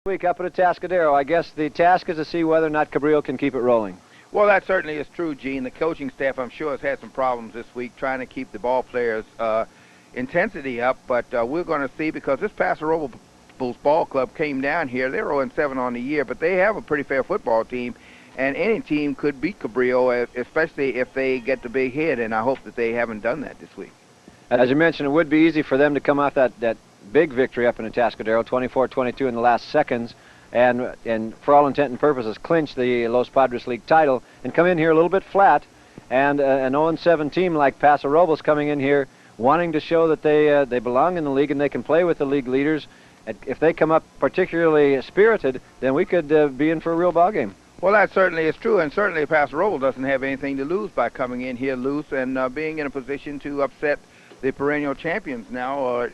Week up at Atascadero. I guess the task is to see whether or not Cabrillo can keep it rolling. Well, that certainly is true, Gene. The coaching staff, I'm sure, has had some problems this week trying to keep the ball players' intensity up, but we're going to see, because this Paso Robles ball club came down here. They're 0-7 on the year, but they have a pretty fair football team, and any team could beat Cabrillo, especially if they get the big hit, and I hope that they haven't done that this week. As you mentioned, it would be easy for them to come off that big victory up in Atascadero, 24-22 in the last seconds, and for all intent and purposes clinch the Los Padres League title, and come in here a little bit flat, and an 0-7 team like Paso Robles coming in here wanting to show that they belong in the league and they can play with the league leaders. If they come up particularly spirited, then we could be in for a real ball game. Well, that certainly is true, and certainly Paso Robles doesn't have anything to lose by coming in here loose and being in a position to upset the perennial champions now.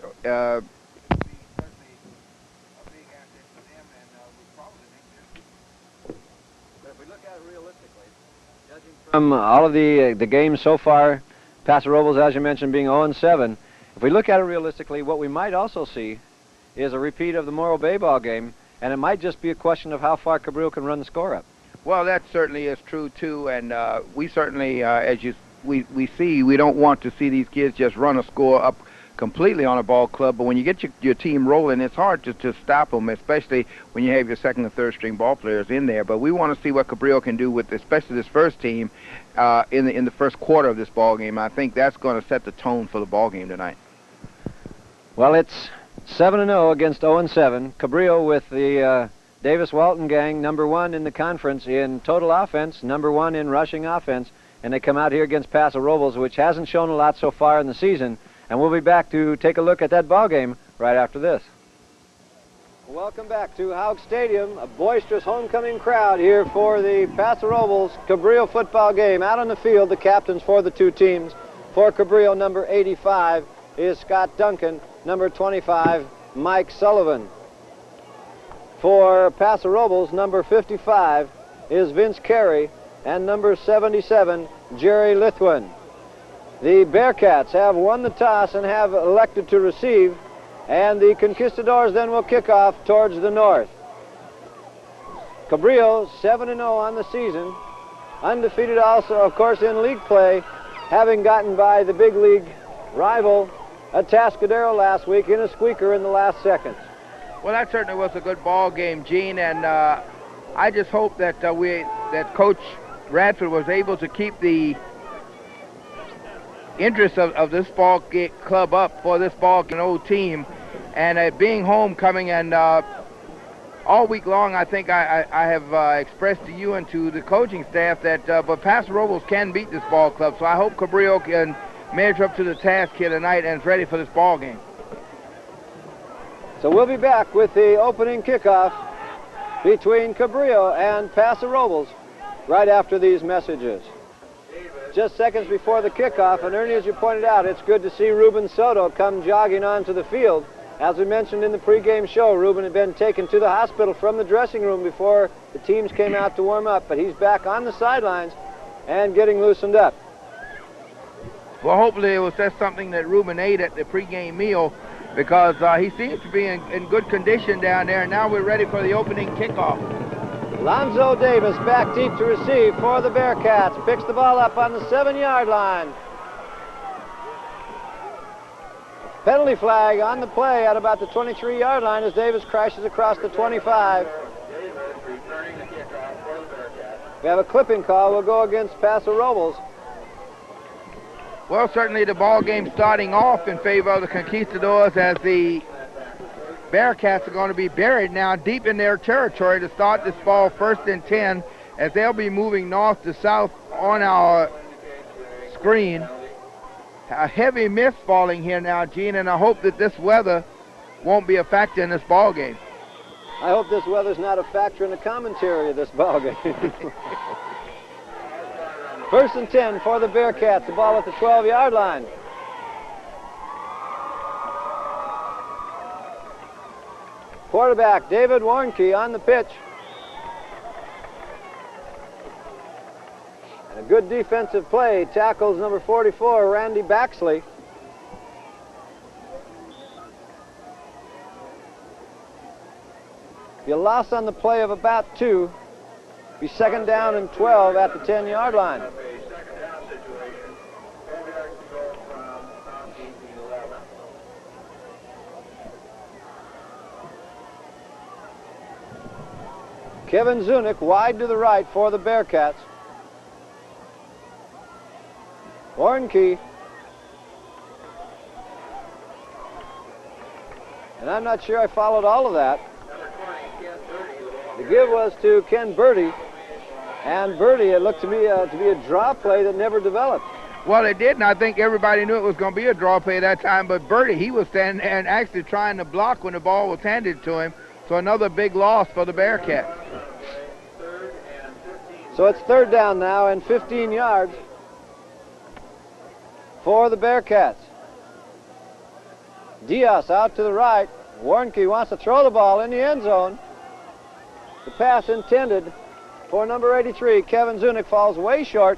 From all of the games so far, Paso Robles, as you mentioned, being 0-7, if we look at it realistically, what we might also see is a repeat of the Morro Bay ball game, and it might just be a question of how far Cabrillo can run the score up. Well, that certainly is true, too, and we certainly, we see, we don't want to see these kids just run a score up completely on a ball club, but when you get your team rolling, it's hard to stop them, especially when you have your second and third string ball players in there. But we want to see what Cabrillo can do with especially this first team in the first quarter of this ball game. I think that's going to set the tone for the ball game tonight. Well, it's 7-0 against 0-7. Cabrillo with the Davis-Walton gang, #1 in the conference in total offense, #1 in rushing offense, and they come out here against Paso Robles, which hasn't shown a lot so far in the season. And we'll be back to take a look at that ball game right after this. Welcome back to Haug Stadium, a boisterous homecoming crowd here for the Paso Robles Cabrillo football game. Out on the field, the captains for the two teams. For Cabrillo, number 85 is Scott Duncan, number 25, Mike Sullivan. For Paso Robles, number 55 is Vince Carey, and number 77, Jerry Lithwin. The Bearcats have won the toss and have elected to receive, and the Conquistadors then will kick off towards the north. Cabrillo 7-0 on the season, undefeated also, of course, in league play, having gotten by the big league rival Atascadero last week in a squeaker in the last seconds. Well, that certainly was a good ball game, Gene, and I just hope that that Coach Radford was able to keep the interest of this ball club up for this ball team, and being homecoming, and all week long I think I have expressed to you and to the coaching staff that but Paso Robles can beat this ball club, so I hope Cabrillo can measure up to the task here tonight and is ready for this ball game. So we'll be back with the opening kickoff between Cabrillo and Paso Robles right after these messages. Just seconds before the kickoff, and Ernie, as you pointed out, it's good to see Ruben Soto come jogging onto the field. As we mentioned in the pregame show, Ruben had been taken to the hospital from the dressing room before the teams came out to warm up, but he's back on the sidelines and getting loosened up. Well, hopefully it was just something that Ruben ate at the pregame meal, because he seems to be in good condition down there, and now we're ready for the opening kickoff. Lonzo Davis back deep to receive for the Bearcats. Picks the ball up on the 7-yard line. Penalty flag on the play at about the 23-yard line as Davis crashes across the 25. We have a clipping call. We'll go against Paso Robles. Well, certainly the ball game starting off in favor of the Conquistadors, as the Bearcats are going to be buried now deep in their territory to start this ball 1st and 10, as they'll be moving north to south on our screen. A heavy mist falling here now, Gene, and I hope that this weather won't be a factor in this ball game. I hope this weather's not a factor in the commentary of this ball game. 1st and 10 for the Bearcats. The ball at the 12-yard line. Quarterback David Warnke on the pitch. And a good defensive play. Tackles number 44, Randy Baxley. Be a loss on the play of about 2. Be second down and 12 at the 10-yard line. Kevin Zunick wide to the right for the Bearcats. Warnke. And I'm not sure I followed all of that. The give was to Ken Birdie. And Birdie, it looked to be a draw play that never developed. Well, it did, and I think everybody knew it was going to be a draw play that time, but Birdie, he was standing there and actually trying to block when the ball was handed to him. So another big loss for the Bearcats. So it's third down now and 15 yards for the Bearcats. Diaz out to the right. Warnke wants to throw the ball in the end zone. The pass intended for number 83. Kevin Zunick falls way short.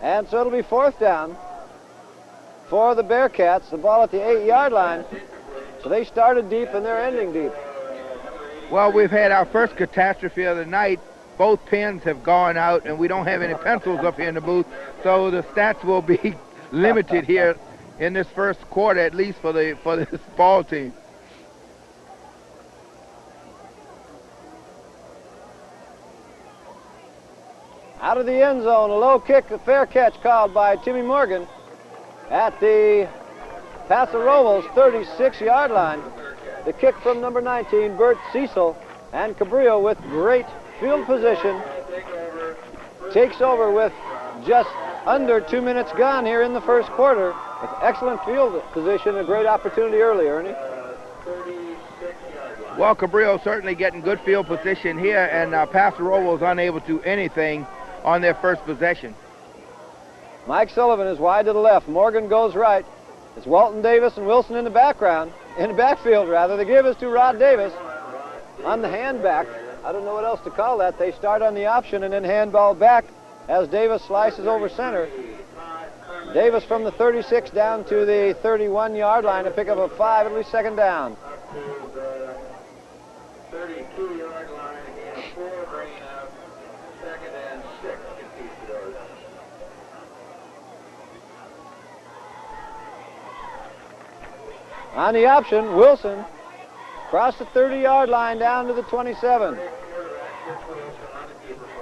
And so it'll be fourth down for the Bearcats. The ball at the 8-yard line. So they started deep and they're ending deep. Well, we've had our first catastrophe of the night. Both pens have gone out, and we don't have any pencils up here in the booth, so the stats will be limited here in this first quarter, at least for this ball team. Out of the end zone, a low kick, a fair catch called by Timmy Morgan at the Paso Robles 36-yard line. The kick from number 19, Bert Cecil, and Cabrillo with great field position takes over with just under 2 minutes gone here in the first quarter with excellent field position, a great opportunity early, Ernie. Well, Cabrillo certainly getting good field position here, and Paso Robles unable to do anything on their first possession. Mike Sullivan is wide to the left. Morgan goes right. It's Walton Davis and Wilson in the backfield rather. The give is to Rod Davis on the hand back. I don't know what else to call that. They start on the option and then handball back as Davis slices over center. Davis from the 36 down to the 31-yard line to pick up a 5, at least second down. 32-yard line again, 4 bringing up, second and 6 Conquistadors. On the option, Wilson across the 30-yard line down to the 27.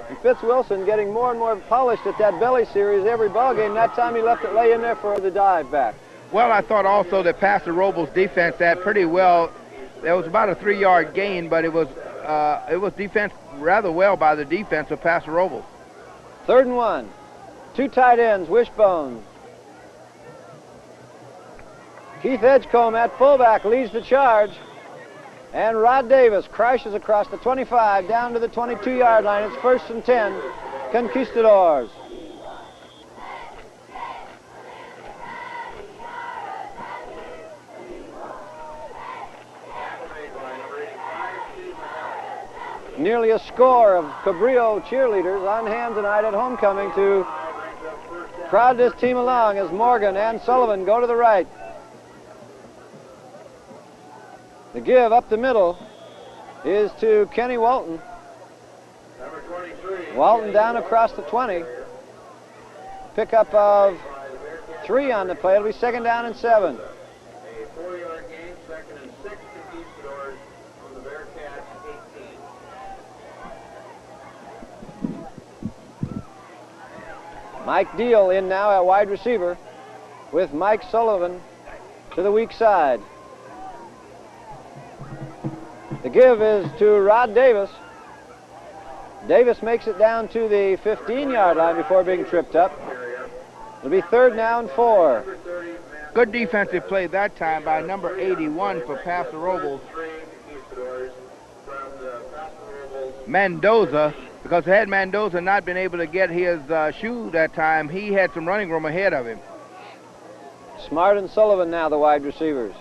And Fitz Wilson getting more and more polished at that belly series every ball game. That time he left it lay in there for the dive back. Well, I thought also that Paso Robles defense that pretty well. There was about a 3-yard gain, but it was defense rather well by the defense of Paso Robles. 3rd and 1. 2 tight ends, Wishbone. Keith Edgecombe at fullback leads the charge. And Rod Davis crashes across the 25 down to the 22-yard line. It's 1st and 10, Conquistadors. Nearly a score of Cabrillo cheerleaders on hand tonight at homecoming to prod this team along as Morgan and Sullivan go to the right. The give up the middle is to Kenny Walton. Number 23. Walton down across the 20. Pickup of 3 on the play. It'll be second down and 7. A 4-yard gain, second and 6 Conquistadors from the Bearcats 18. Mike Deal in now at wide receiver with Mike Sullivan to the weak side. The give is to Rod Davis. Davis makes it down to the 15-yard line before being tripped up. It'll be 3rd down and 4. Good defensive play that time by number 81 for Paso Robles. Mendoza, because had Mendoza not been able to get his shoe that time, he had some running room ahead of him. Smart and Sullivan now the wide receivers.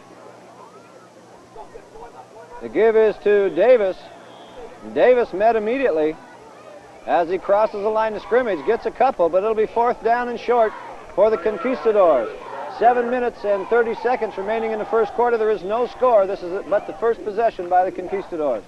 The give is to Davis. Davis met immediately as he crosses the line of scrimmage, gets a couple, but it'll be 4th down and short for the Conquistadors. 7 minutes and 30 seconds remaining in the first quarter. There is no score. This is but the first possession by the Conquistadors.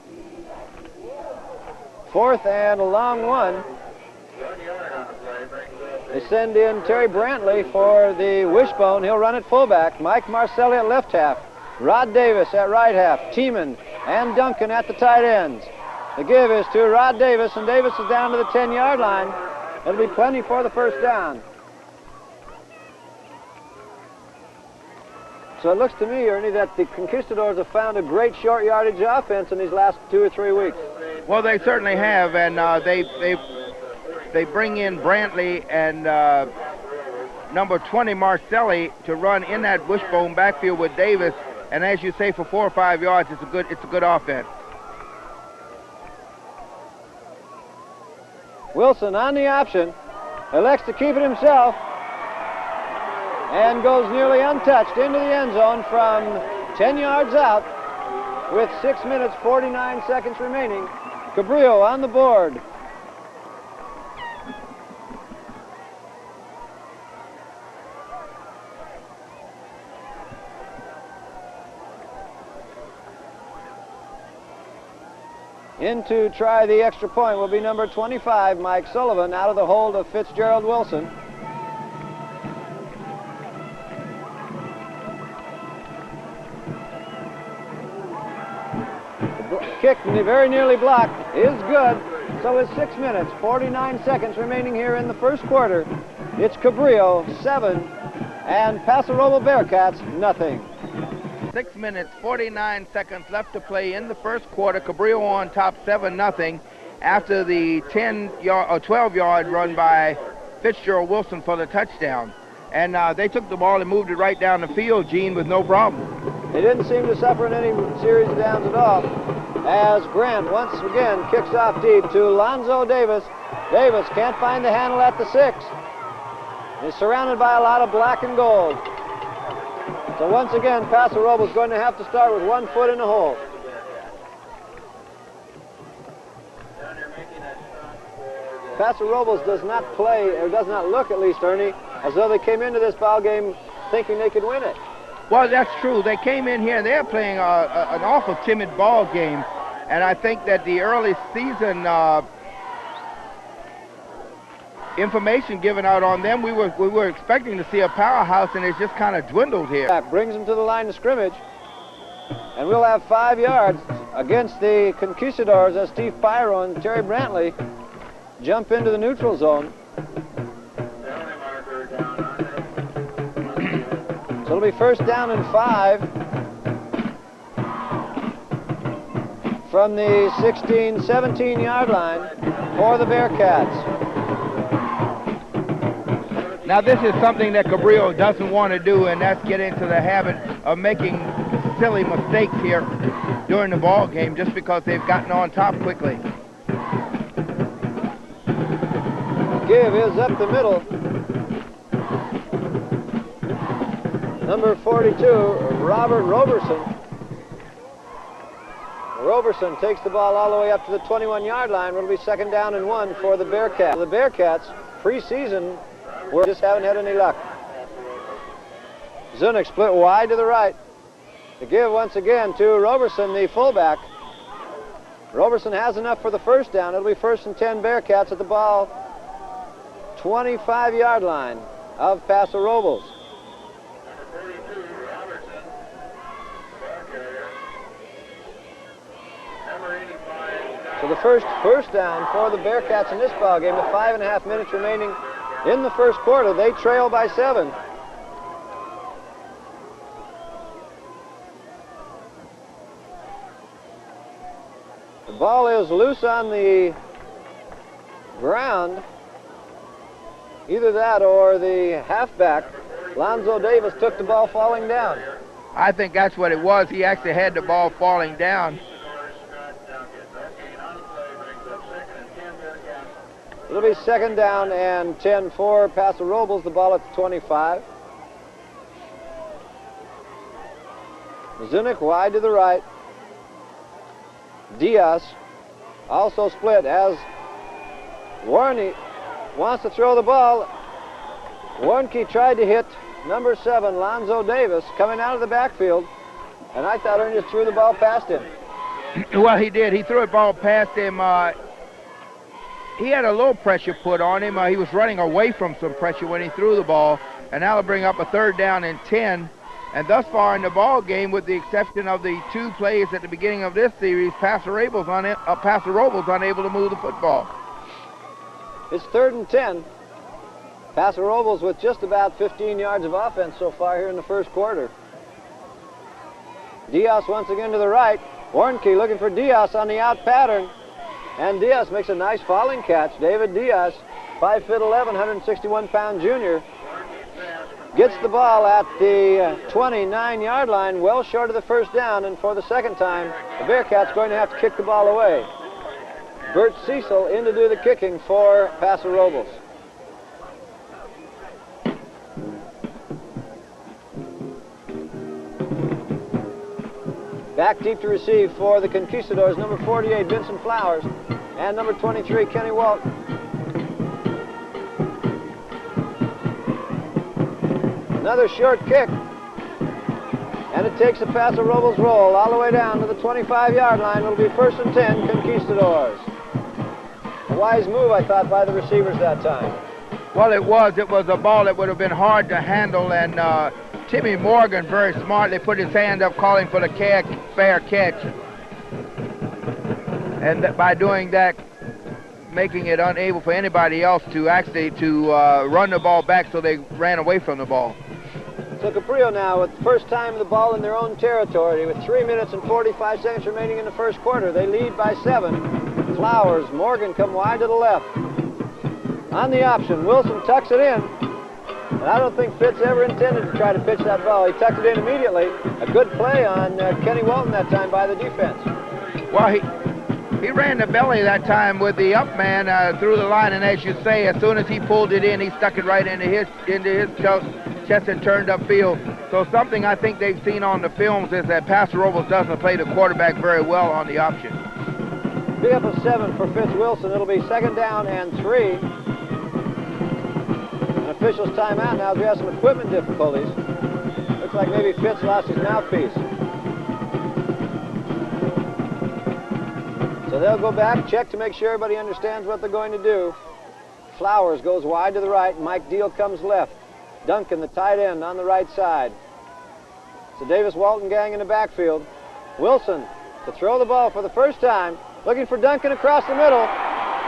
4th and a long one. 1 yard on the play brings up They send in Terry Brantley for the wishbone. He'll run at fullback. Mike Marcelli at left half. Rod Davis at right half. Tiemann and Duncan at the tight ends. The give is to Rod Davis, and Davis is down to the 10-yard line. It'll be plenty for the first down. So it looks to me, Ernie, that the Conquistadors have found a great short yardage offense in these last 2 or 3 weeks. Well, they certainly have, and they bring in Brantley and number 20 Marcelli to run in that wishbone backfield with Davis. And as you say, for 4 or 5 yards, it's a good offense. Wilson on the option, elects to keep it himself, and goes nearly untouched into the end zone from 10 yards out with 6 minutes 49 seconds remaining. Cabrillo on the board. In to try the extra point will be number 25, Mike Sullivan, out of the hold of Fitzgerald Wilson. The kick very nearly blocked is good. So is 6 minutes, 49 seconds remaining here in the first quarter. It's Cabrillo, 7, and Paso Robles Bearcats, nothing. 6 minutes, 49 seconds left to play in the first quarter. Cabrillo on top 7-0 after the 12-yard run by Fitzgerald Wilson for the touchdown. And they took the ball and moved it right down the field, Gene, with no problem. They didn't seem to suffer in any series of downs at all. As Grant once again kicks off deep to Lonzo Davis. Davis can't find the handle at the 6. He's surrounded by a lot of black and gold. So once again, Paso Robles going to have to start with 1 foot in the hole. Paso Robles does not play, or does not look at least, Ernie, as though they came into this ball game thinking they could win it. Well, that's true. They came in here and they're playing an awful timid ball game. And I think that the early season information given out on them, we were expecting to see a powerhouse, and it's just kind of dwindled here. That brings them to the line of scrimmage, and we'll have 5 yards against the Conquistadors as Steve Pyro and Terry Brantley jump into the neutral zone. So it'll be first down and 5 from the 16, 17-yard line for the Bearcats. Now this is something that Cabrillo doesn't want to do, and that's get into the habit of making silly mistakes here during the ball game just because they've gotten on top quickly. Give is up the middle. Number 42, Robert Roberson. Roberson takes the ball all the way up to the 21-yard line. It'll be second down and 1 for the Bearcats. The Bearcats, preseason, we just haven't had any luck. Zunick split wide to the right. The give once again to Roberson, the fullback. Roberson has enough for the first down. It'll be first and 10 Bearcats at the ball 25-yard line of Paso Robles. So the first down for the Bearcats in this ball game with 5.5 minutes remaining in the first quarter. They trail by 7. The ball is loose on the ground. Either that or the halfback, Lonzo Davis, took the ball falling down. I think that's what it was. He actually had the ball falling down. It'll be second down and 10 for Paso Robles, the ball at the 25. Zunick wide to the right. Diaz also split as Warnke wants to throw the ball. Warnke tried to hit number 7, Lonzo Davis, coming out of the backfield, and I thought he just threw the ball past him. Well, he did. He threw a ball past him. he had a little pressure put on him. He was running away from some pressure when he threw the ball, and that'll bring up a 3rd down and 10. And thus far in the ball game, with the exception of the 2 plays at the beginning of this series, Paso Robles unable to move the football. It's 3rd and 10. Paso Robles with just about 15 yards of offense so far here in the first quarter. Diaz once again to the right. Warnke looking for Diaz on the out pattern. And Diaz makes a nice falling catch. David Diaz, 5'11", 161-pound junior, gets the ball at the 29-yard line, well short of the 1st down, and for the 2nd time, the Bearcats going to have to kick the ball away. Bert Cecil in to do the kicking for Paso Robles. Back deep to receive for the Conquistadors, number 48, Vincent Flowers, and number 23, Kenny Walton. Another short kick, and it takes a Paso Robles roll all the way down to the 25-yard line. It'll be 1st and 10, Conquistadors. A wise move, I thought, by the receivers that time. Well, it was a ball that would have been hard to handle, and Timmy Morgan very smartly put his hand up calling for the fair catch. And by doing that, making it unable for anybody else to actually run the ball back, so they ran away from the ball. So Cabrillo now with the first time the ball in their own territory with 3 minutes and 45 seconds remaining in the first quarter. They lead by 7. Flowers, Morgan come wide to the left. On the option, Wilson tucks it in. And I don't think Fitz ever intended to try to pitch that ball. He tucked it in immediately. A good play on Kenny Walton that time by the defense. Well, he ran the belly that time with the up man through the line, and as you say, as soon as he pulled it in, he stuck it right into his chest and turned upfield. So something I think they've seen on the films is that Paso Robles doesn't play the quarterback very well on the option. Big up of 7 for Fitz Wilson. It'll be 2nd down and 3. An official's timeout now as we have some equipment difficulties. Looks like maybe Fitz lost his mouthpiece. So they'll go back, check to make sure everybody understands what they're going to do. Flowers goes wide to the right. Mike Deal comes left. Duncan, the tight end, on the right side. It's the Davis-Walton gang in the backfield. Wilson to throw the ball for the first time. Looking for Duncan across the middle.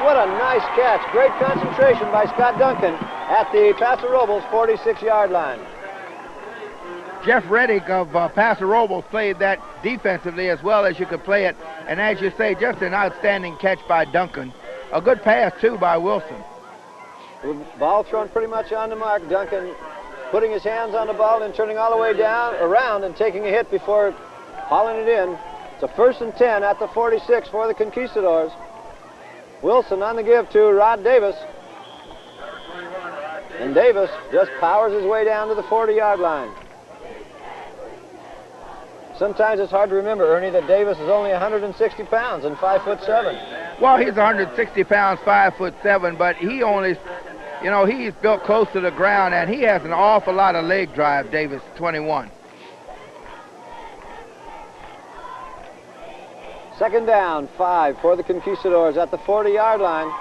What a nice catch. Great concentration by Scott Duncan at the Paso Robles 46-yard line. Jeff Reddick of Paso Robles played that defensively as well as you could play it. And as you say, just an outstanding catch by Duncan. A good pass, too, by Wilson. Ball thrown pretty much on the mark. Duncan putting his hands on the ball and turning all the way down, around, and taking a hit before hauling it in. It's a 1st and 10 at the 46 for the Conquistadors. Wilson on the give to Rod Davis. And Davis just powers his way down to the 40-yard line. Sometimes it's hard to remember, Ernie, that Davis is only 160 pounds and 5'7". Well, he's 160 pounds, 5'7", but he only, he's built close to the ground, and he has an awful lot of leg drive, Davis, 21. 2nd down, 5 for the Conquistadors at the 40-yard line.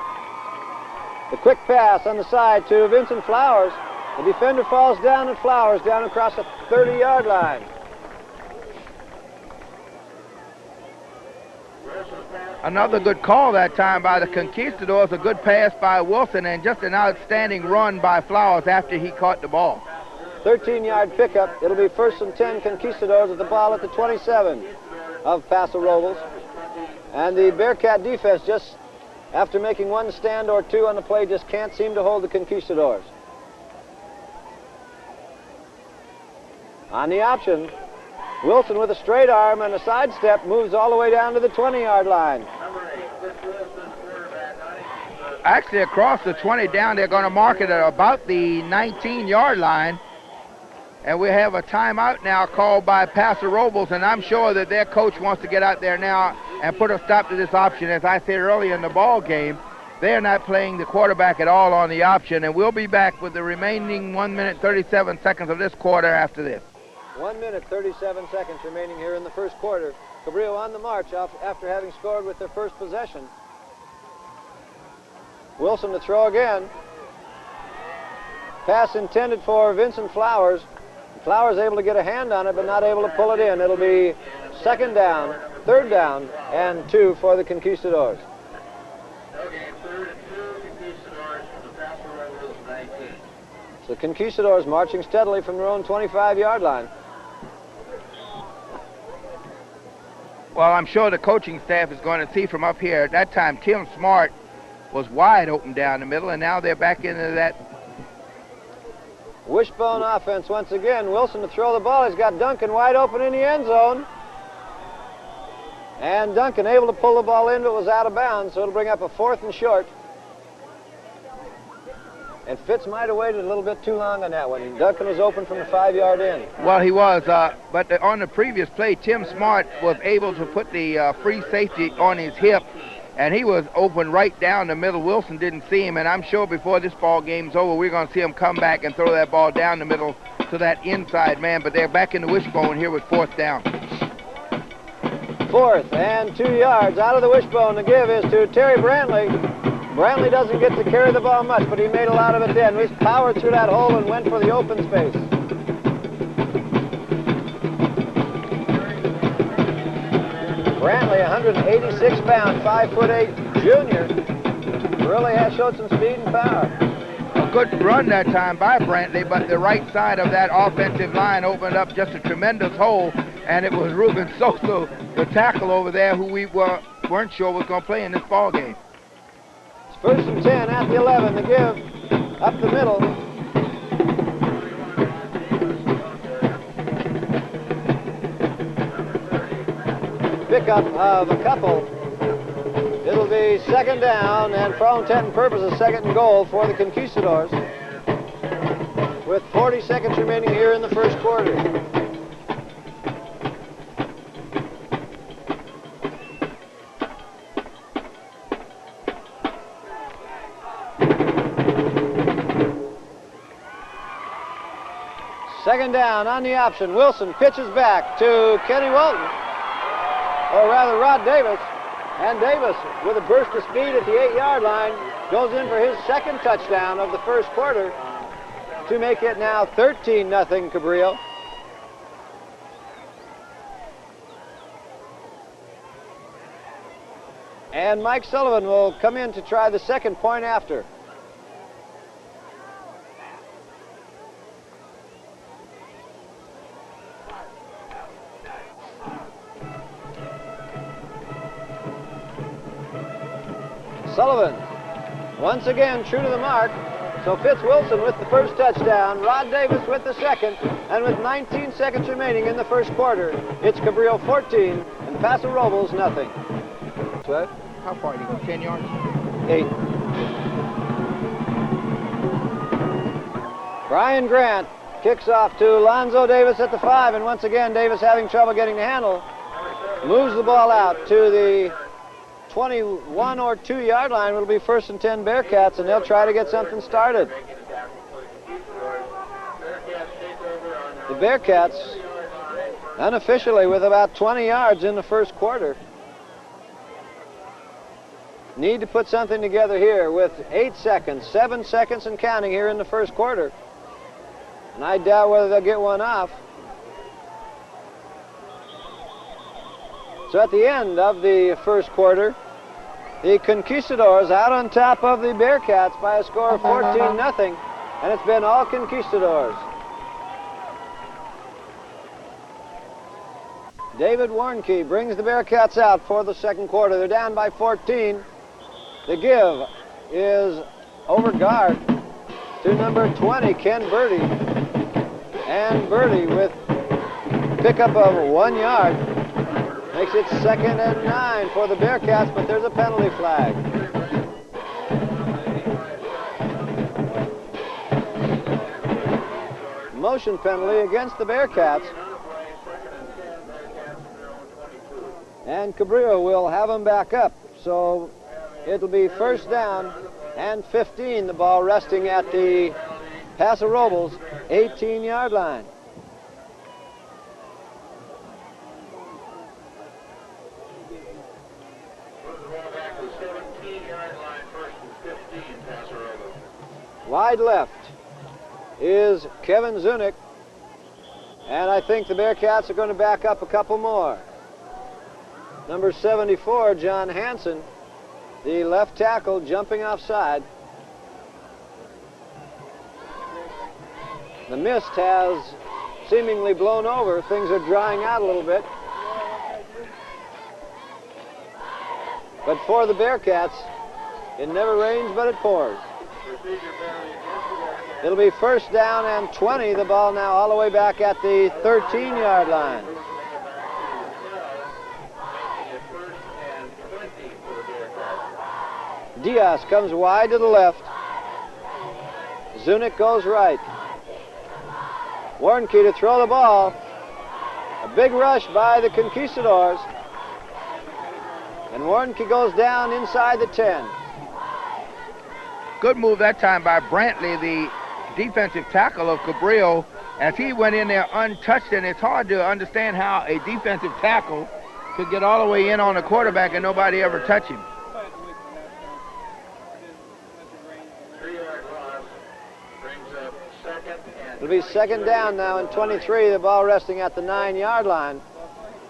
The quick pass on the side to Vincent Flowers. The defender falls down, and Flowers down across the 30-yard line. Another good call that time by the Conquistadors, a good pass by Wilson, and just an outstanding run by Flowers after he caught the ball. 13-yard pickup. It'll be 1st and 10 Conquistadors with the ball at the 27 of Paso Robles. And the Bearcat defense, just after making one stand or two on the play, just can't seem to hold the Conquistadors. On the option, Wilson with a straight arm and a sidestep moves all the way down to the 20-yard line. Actually, across the 20 down, they're going to mark it at about the 19-yard line. And we have a timeout now called by Paso Robles, and I'm sure that their coach wants to get out there now and put a stop to this option. As I said earlier in the ball game, they're not playing the quarterback at all on the option, and we'll be back with the remaining 1 minute 37 seconds of this quarter after this. 1 minute 37 seconds remaining here in the first quarter. Cabrillo on the march after having scored with their first possession. Wilson to throw again. Pass intended for Vincent Flowers. Flowers able to get a hand on it, but not able to pull it in. It'll be second down, third down, and 2 for the Conquistadors. Okay, 3rd and 2, Conquistadors from the Paso Robles 19. So the Conquistadors marching steadily from their own 25-yard line. Well, I'm sure the coaching staff is going to see from up here. At that time, Tim Smart was wide open down the middle, and now they're back into that. Wishbone offense once again. Wilson to throw the ball. He's got Duncan wide open in the end zone. And Duncan able to pull the ball in, but was out of bounds, so it'll bring up a 4th and short. And Fitz might have waited a little bit too long on that one. Duncan was open from the 5-yard in. Well, he was, but on the previous play, Tim Smart was able to put the free safety on his hip, and he was open right down the middle. Wilson didn't see him, and I'm sure before this ball game's over, we're going to see him come back and throw that ball down the middle to that inside man, but they're back in the wishbone here with 4th down. 4th and 2 yards. Out of the wishbone, the give is to Terry Brantley. Brantley doesn't get to carry the ball much, but he made a lot of it then. He powered through that hole and went for the open space. Brantley, 186-pound, 5'8" junior, really has showed some speed and power. A good run that time by Brantley, but the right side of that offensive line opened up just a tremendous hole, and it was Ruben Sosa, the tackle over there, who we weren't sure was going to play in this ball game. 1st and 10 at the 11. The give up the middle. Pickup of a couple. It'll be second down, and for all intent and purposes, 2nd and goal for the Conquistadors, with 40 seconds remaining here in the first quarter. Second down on the option. Wilson pitches back to Kenny Walton, or rather Rod Davis. And Davis, with a burst of speed at the 8-yard line, goes in for his 2nd touchdown of the first quarter to make it now 13-0 Cabrillo. And Mike Sullivan will come in to try the 2nd point after. Sullivan, once again, true to the mark. So Fitz Wilson with the first touchdown, Rod Davis with the 2nd, and with 19 seconds remaining in the first quarter, it's Cabrillo 14 and Paso Robles 0. What? How far did he go? 10 yards? 8. Brian Grant kicks off to Lonzo Davis at the 5, and once again, Davis having trouble getting the handle. Moves the ball out to the 21 or 2-yard line. It'll be 1st and 10 Bearcats, and they'll try to get something started. The Bearcats, unofficially with about 20 yards in the first quarter, need to put something together here with 8 seconds, 7 seconds and counting here in the first quarter. And I doubt whether they'll get one off. So at the end of the first quarter, the Conquistadors out on top of the Bearcats by a score of 14-0, and it's been all Conquistadors. David Warnke brings the Bearcats out for the second quarter. They're down by 14. The give is over guard to number 20, Ken Birdie. And Birdie with pickup of 1 yard. Makes it 2nd and 9 for the Bearcats, but there's a penalty flag. Motion penalty against the Bearcats. And Cabrillo will have them back up. So it'll be 1st down and 15, the ball resting at the Paso Robles 18-yard line. the ball back to the 17-yard line, first and 15, Paso Robles. Wide left is Kevin Zunick. And I think the Bearcats are going to back up a couple more. Number 74, John Hansen, the left tackle, jumping offside. The mist has seemingly blown over. Things are drying out a little bit. But for the Bearcats, it never rains, but it pours. It'll be first down and 20. The ball now all the way back at the 13-yard line. Diaz comes wide to the left. Zunick goes right. Warnke to throw the ball. A big rush by the Conquistadors. And Warnke goes down inside the 10. Good move that time by Brantley, the defensive tackle of Cabrillo, as he went in there untouched, and it's hard to understand how a defensive tackle could get all the way in on the quarterback and nobody ever touch him. 3-yard loss brings up second and It'll be second down now and 23. The ball resting at the 9-yard line.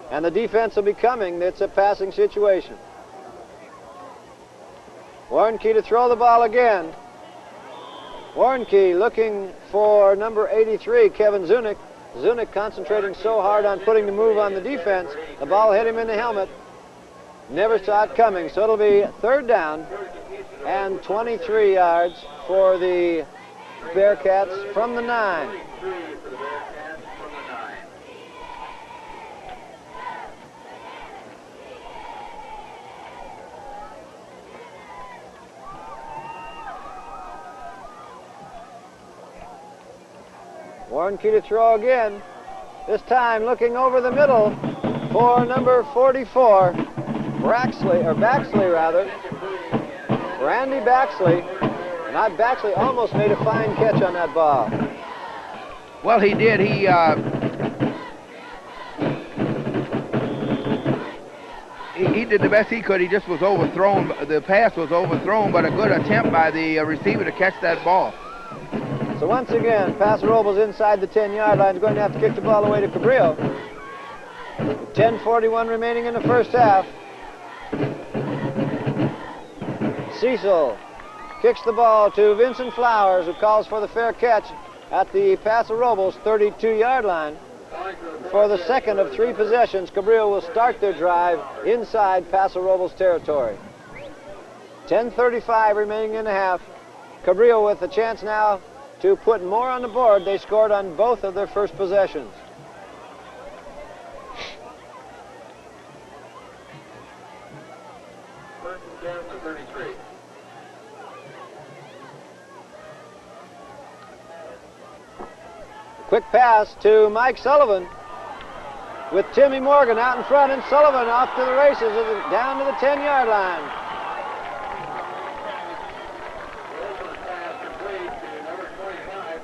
And the defense will be coming. It's a passing situation. Warnke to throw the ball again. Warnke looking for number 83, Kevin Zunick. Zunick concentrating so hard on putting the move on the defense. The ball hit him in the helmet. Never saw it coming. So it'll be third down and 23 yards for the Bearcats from the 9. 3 for the Bearcats from the 9. Warnke to throw again. This time looking over the middle for number 44, Baxley rather. Randy Baxley. And Baxley almost made a fine catch on that ball. Well, he did. He did the best he could. He just was overthrown. The pass was overthrown, but a good attempt by the receiver to catch that ball. So once again, Paso Robles inside the 10-yard line is going to have to kick the ball away to Cabrillo. 10:41 remaining in the first half. Cecil kicks the ball to Vincent Flowers, who calls for the fair catch at the Paso Robles 32-yard line. For the second of 3 possessions, Cabrillo will start their drive inside Paso Robles territory. 10:35 remaining in the half. Cabrillo with a chance now to put more on the board. They scored on both of their first possessions. First and 10 for 33. Quick pass to Mike Sullivan with Timmy Morgan out in front, and Sullivan off to the races down to the 10-yard line.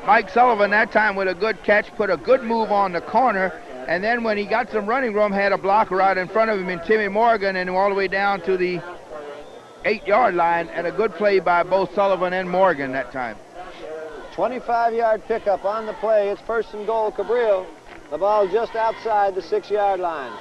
Mike Sullivan that time with a good catch, put a good move on the corner, and then when he got some running room, had a blocker right in front of him in Timmy Morgan, and all the way down to the 8-yard line, and a good play by both Sullivan and Morgan that time. 25-yard pickup on the play. It's first and goal, Cabrillo. The ball just outside the 6-yard line.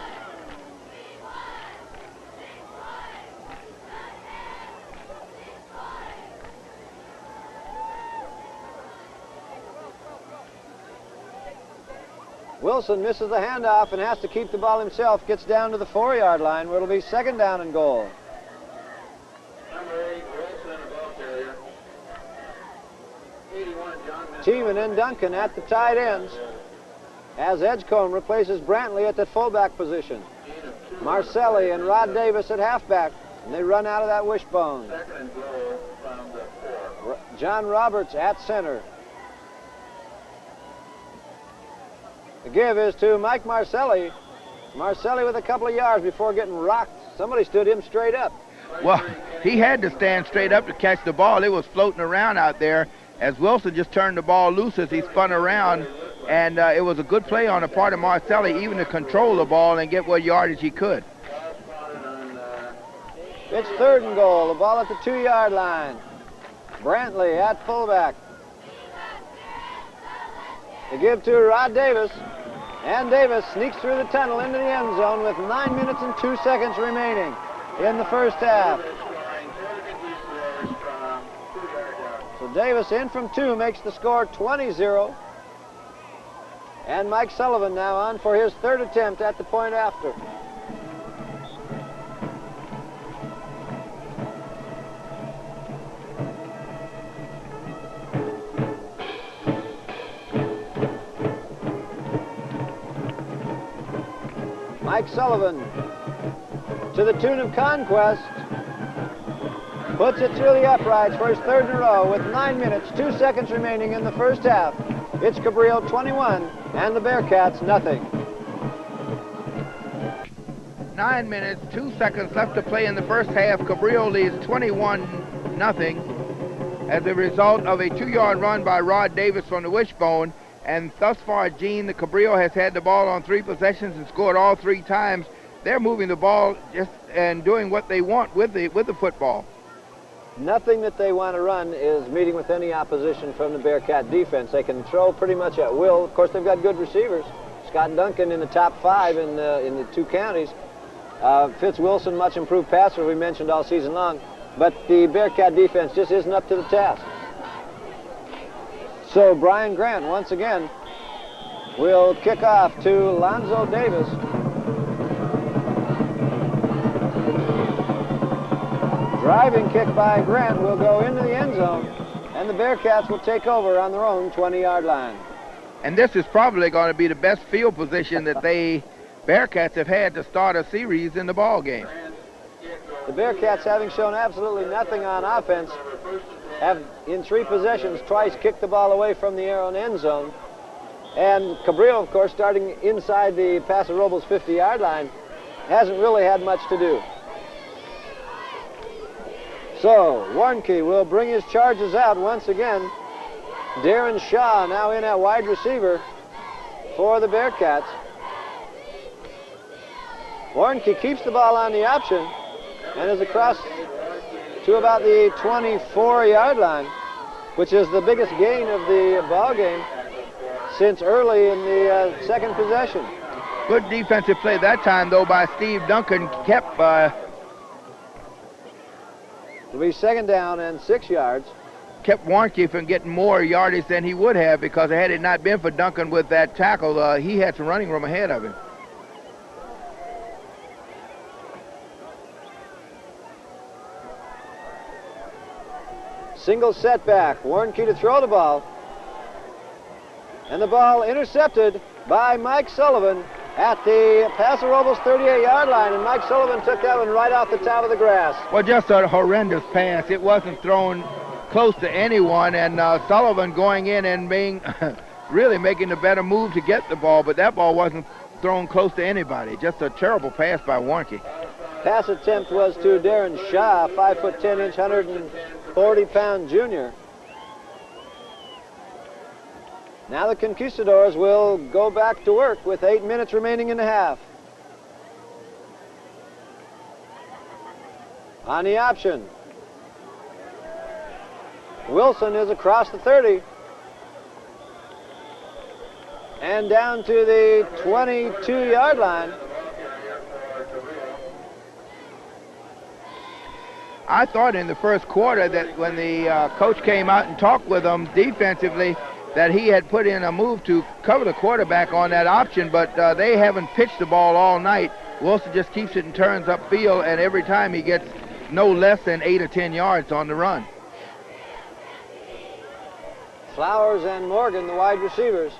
Wilson misses the handoff and has to keep the ball himself. Gets down to the 4-yard line where it'll be second down and goal. Number 8, Wilson, a ball carrier. 81, John Teeman and Duncan at the tight ends as Edgecombe replaces Brantley at the fullback position. Marcelli and Rod Davis at halfback, and they run out of that wishbone. Second and goal from the 4. John Roberts at center. The give is to Mike Marcelli. Marcelli with a couple of yards before getting rocked. Somebody stood him straight up. Well, he had to stand straight up to catch the ball. It was floating around out there as Wilson just turned the ball loose as he spun around, and it was a good play on the part of Marcelli even to control the ball and get what yardage he could. It's 3rd and goal. The ball at the 2-yard line. Brantley at fullback. They give to Rod Davis. And Davis sneaks through the tunnel into the end zone with 9 minutes and 2 seconds remaining in the first half. So Davis in from 2 makes the score 20-0. And Mike Sullivan now on for his 3rd attempt at the point after. Mike Sullivan to the tune of Conquest. Puts it through the uprights for his 3rd in a row with 9 minutes, 2 seconds remaining in the first half. It's Cabrillo 21 and the Bearcats nothing. 9 minutes, 2 seconds left to play in the first half. Cabrillo leads 21-0 as a result of a 2-yard run by Rod Davis from the wishbone. And thus far, Gene, the Cabrillo has had the ball on 3 possessions and scored all 3 times. They're moving the ball just and doing what they want with the football. Nothing that they want to run is meeting with any opposition from the Bearcat defense. They can throw pretty much at will. Of course, they've got good receivers. Scott Duncan in the top 5 in the 2 counties. Fitz Wilson, much improved passer, we mentioned all season long. But the Bearcat defense just isn't up to the task. So Brian Grant, once again, will kick off to Lonzo Davis. Driving kick by Grant will go into the end zone, and the Bearcats will take over on their own 20-yard line. And this is probably going to be the best field position that Bearcats have had to start a series in the ball game. The Bearcats, having shown absolutely nothing on offense, have in 3 possessions twice kicked the ball away from the own end zone. And Cabrillo, of course, starting inside the Paso Robles 50-yard line, hasn't really had much to do. So Warnke will bring his charges out once again. Darren Shaw now in at wide receiver for the Bearcats. Warnke keeps the ball on the option and is across to about the 24-yard line, which is the biggest gain of the ball game since early in the second possession. Good defensive play that time, though, by Steve Duncan. Kept It'll be 2nd down and 6 yards. Kept Warnke from getting more yardage than he would have, because had it not been for Duncan with that tackle, he had some running room ahead of him. Single setback. Warnke to throw the ball. And the ball intercepted by Mike Sullivan at the Paso Robles 38-yard line, and Mike Sullivan took that one right off the top of the grass. Well, just a horrendous pass. It wasn't thrown close to anyone, and Sullivan going in and being really making the better move to get the ball, but that ball wasn't thrown close to anybody. Just a terrible pass by Warnke. Pass attempt was to Darren Shaw, 5'10", 140-pound junior. Now the Conquistadors will go back to work with 8 minutes remaining in the half. On the option, Wilson is across the 30 and down to the 22-yard line. I thought in the first quarter that when the coach came out and talked with them defensively, that he had put in a move to cover the quarterback on that option, but they haven't pitched the ball all night. Wilson just keeps it and turns upfield, and every time he gets no less than 8 or 10 yards on the run. Flowers and Morgan, the wide receivers.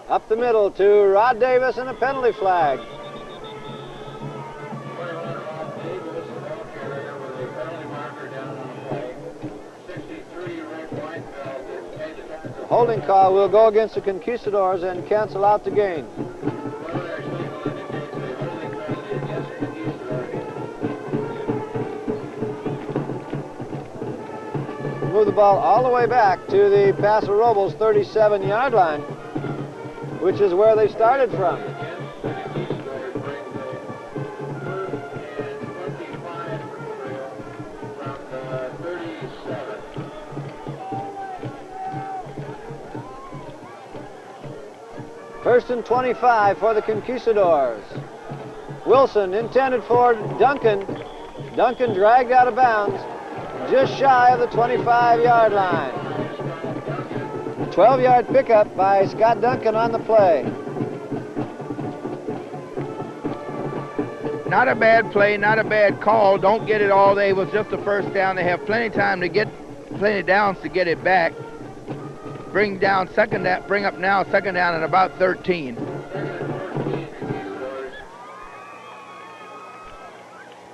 Up the middle to Rod Davis and a penalty flag. Holding call will go against the Conquistadors and cancel out the gain. Move the ball all the way back to the Paso Robles 37-yard line. which is where they started from. First and 25 for the Conquistadors. Wilson intended for Duncan. Duncan dragged out of bounds, just shy of the 25-yard line. 12-yard pickup by Scott Duncan on the play. Not a bad play, not a bad call. Don't get it all day. It was just the first down. They have plenty of time to get plenty of downs to get it back. Bring up now second down at about 13.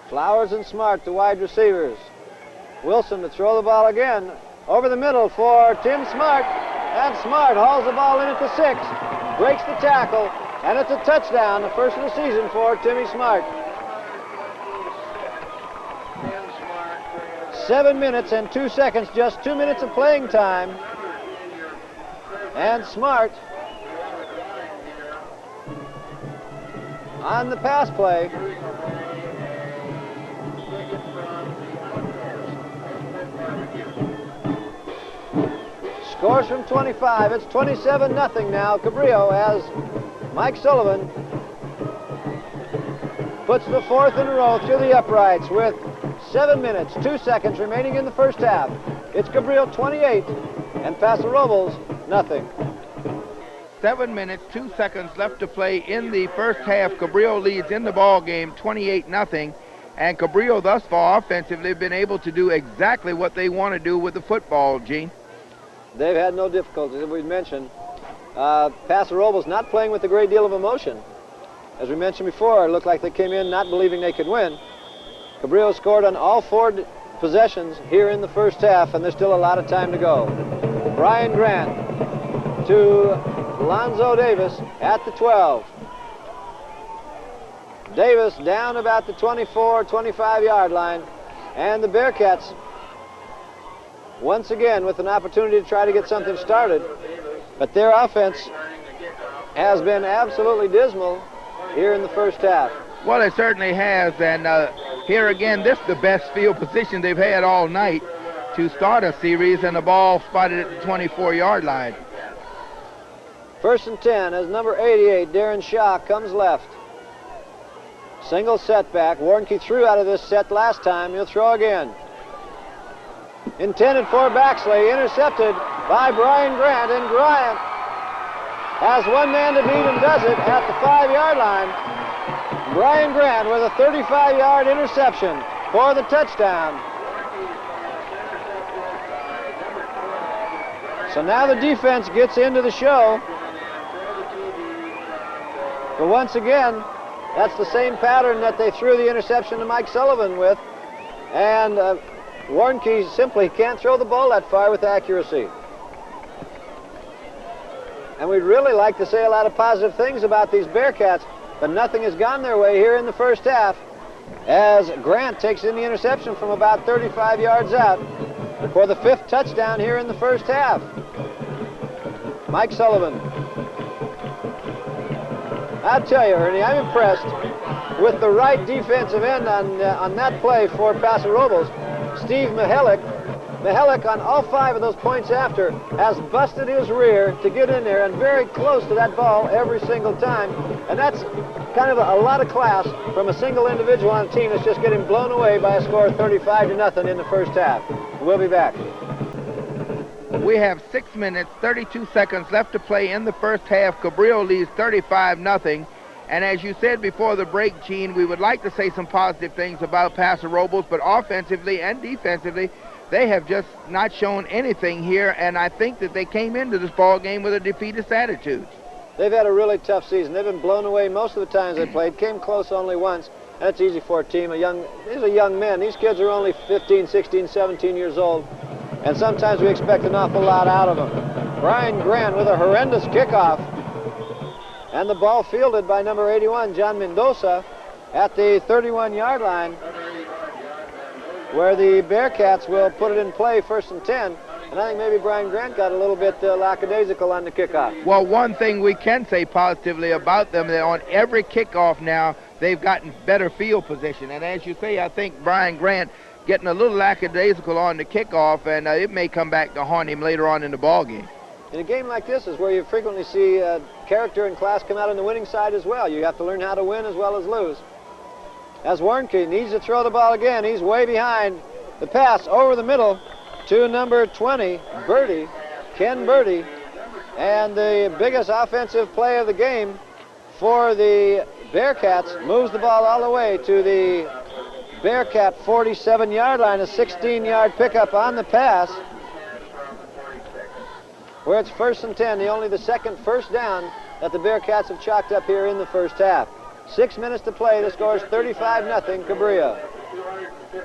Flowers and Smart, the wide receivers. Wilson to throw the ball again. Over the middle for Tim Smart. And Smart hauls the ball in at the 6. Breaks the tackle. And it's a touchdown, the first of the season for Timmy Smart. 7 minutes and 2 seconds, just 2 minutes of playing time. And Smart on the pass play. Scores from 25. It's 27-0 now. Cabrillo as Mike Sullivan puts the fourth in a row through the uprights with 7 minutes, 2 seconds remaining in the first half. It's Cabrillo 28 and Paso Robles nothing. 7 minutes, 2 seconds left to play in the first half. Cabrillo leads in the ball game 28-0. And Cabrillo thus far offensively have been able to do exactly what they want to do with the football, Gene. They've had no difficulties, as we mentioned. Paso Robles not playing with a great deal of emotion. As we mentioned before, it looked like they came in not believing they could win. Cabrillo scored on all 4 possessions here in the first half, and there's still a lot of time to go. Brian Grant to Lonzo Davis at the 12. Davis down about the 24, 25-yard line, and the Bearcats once again with an opportunity to try to get something started, but their offense has been absolutely dismal here in the first half. Well, it certainly has, and here again, this is the best field position they've had all night to start a series, and the ball spotted at the 24-yard line. First and 10 as number 88, Darren Shaw, comes left. Single setback. Warnke threw out of this set last time. He'll throw again. Intended for Baxley, intercepted by Brian Grant, and Grant has one man to beat and does it at the 5-yard line. Brian Grant with a 35-yard interception for the touchdown. So now the defense gets into the show. But once again, that's the same pattern that they threw the interception to Mike Sullivan with. And Warnke simply can't throw the ball that far with accuracy. And we'd really like to say a lot of positive things about these Bearcats, but nothing has gone their way here in the first half as Grant takes in the interception from about 35 yards out for the 5th touchdown here in the first half. Mike Sullivan. I'll tell you, Ernie, I'm impressed with the right defensive end on that play for Paso Robles. Steve Mihalik. Mihalik on all 5 of those points after has busted his rear to get in there and very close to that ball every single time. And that's kind of a lot of class from a single individual on a team that's just getting blown away by a score of 35-0 in the first half. We'll be back. We have 6 minutes, 32 seconds left to play in the first half. Cabrillo leads 35-0. And as you said before the break, Gene, we would like to say some positive things about Paso Robles, but offensively and defensively, they have just not shown anything here, and I think that they came into this ball game with a defeatist attitude. They've had a really tough season. They've been blown away most of the times they played, came close only once. That's easy for a team. These are young men. These kids are only 15, 16, 17 years old, and sometimes we expect an awful lot out of them. Brian Grant with a horrendous kickoff, and the ball fielded by number 81, John Mendoza, at the 31-yard line, where the Bearcats will put it in play, 1st and 10. And I think maybe Brian Grant got a little bit lackadaisical on the kickoff. Well, one thing we can say positively about them, that on every kickoff now, they've gotten better field position. And as you say, I think Brian Grant getting a little lackadaisical on the kickoff, and it may come back to haunt him later on in the ball game. In a game like this is where you frequently see character and class come out on the winning side as well. You have to learn how to win as well as lose. As Warnke needs to throw the ball again, he's way behind. The pass over the middle to number 20, Birdie, Ken Birdie. And the biggest offensive play of the game for the Bearcats moves the ball all the way to the Bearcat 47-yard line, a 16-yard pickup on the pass, where it's 1st and 10, only the second first down that the Bearcats have chalked up here in the first half. 6 minutes to play. The score is 35-0 Cabrillo. $250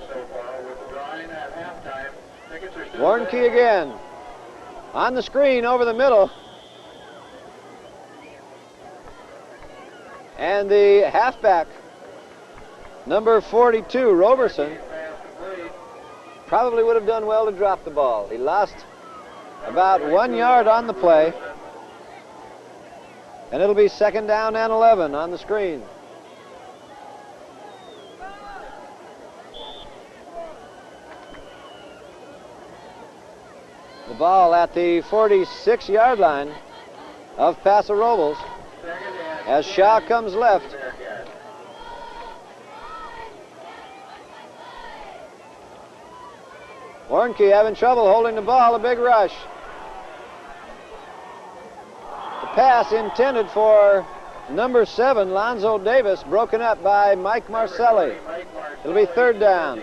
so far with the drawing at halftime. Tickets are still Warnke again. On the screen over the middle. And the halfback, number 42, Roberson, probably would have done well to drop the ball. He lost about 1 yard on the play. And it'll be 2nd down and 11 on the screen. The ball at the 46-yard line of Paso Robles as Shaw comes left. Warnke having trouble holding the ball, a big rush. The pass intended for number 7, Lonzo Davis, broken up by Mike Marcelli. It'll be 3rd down.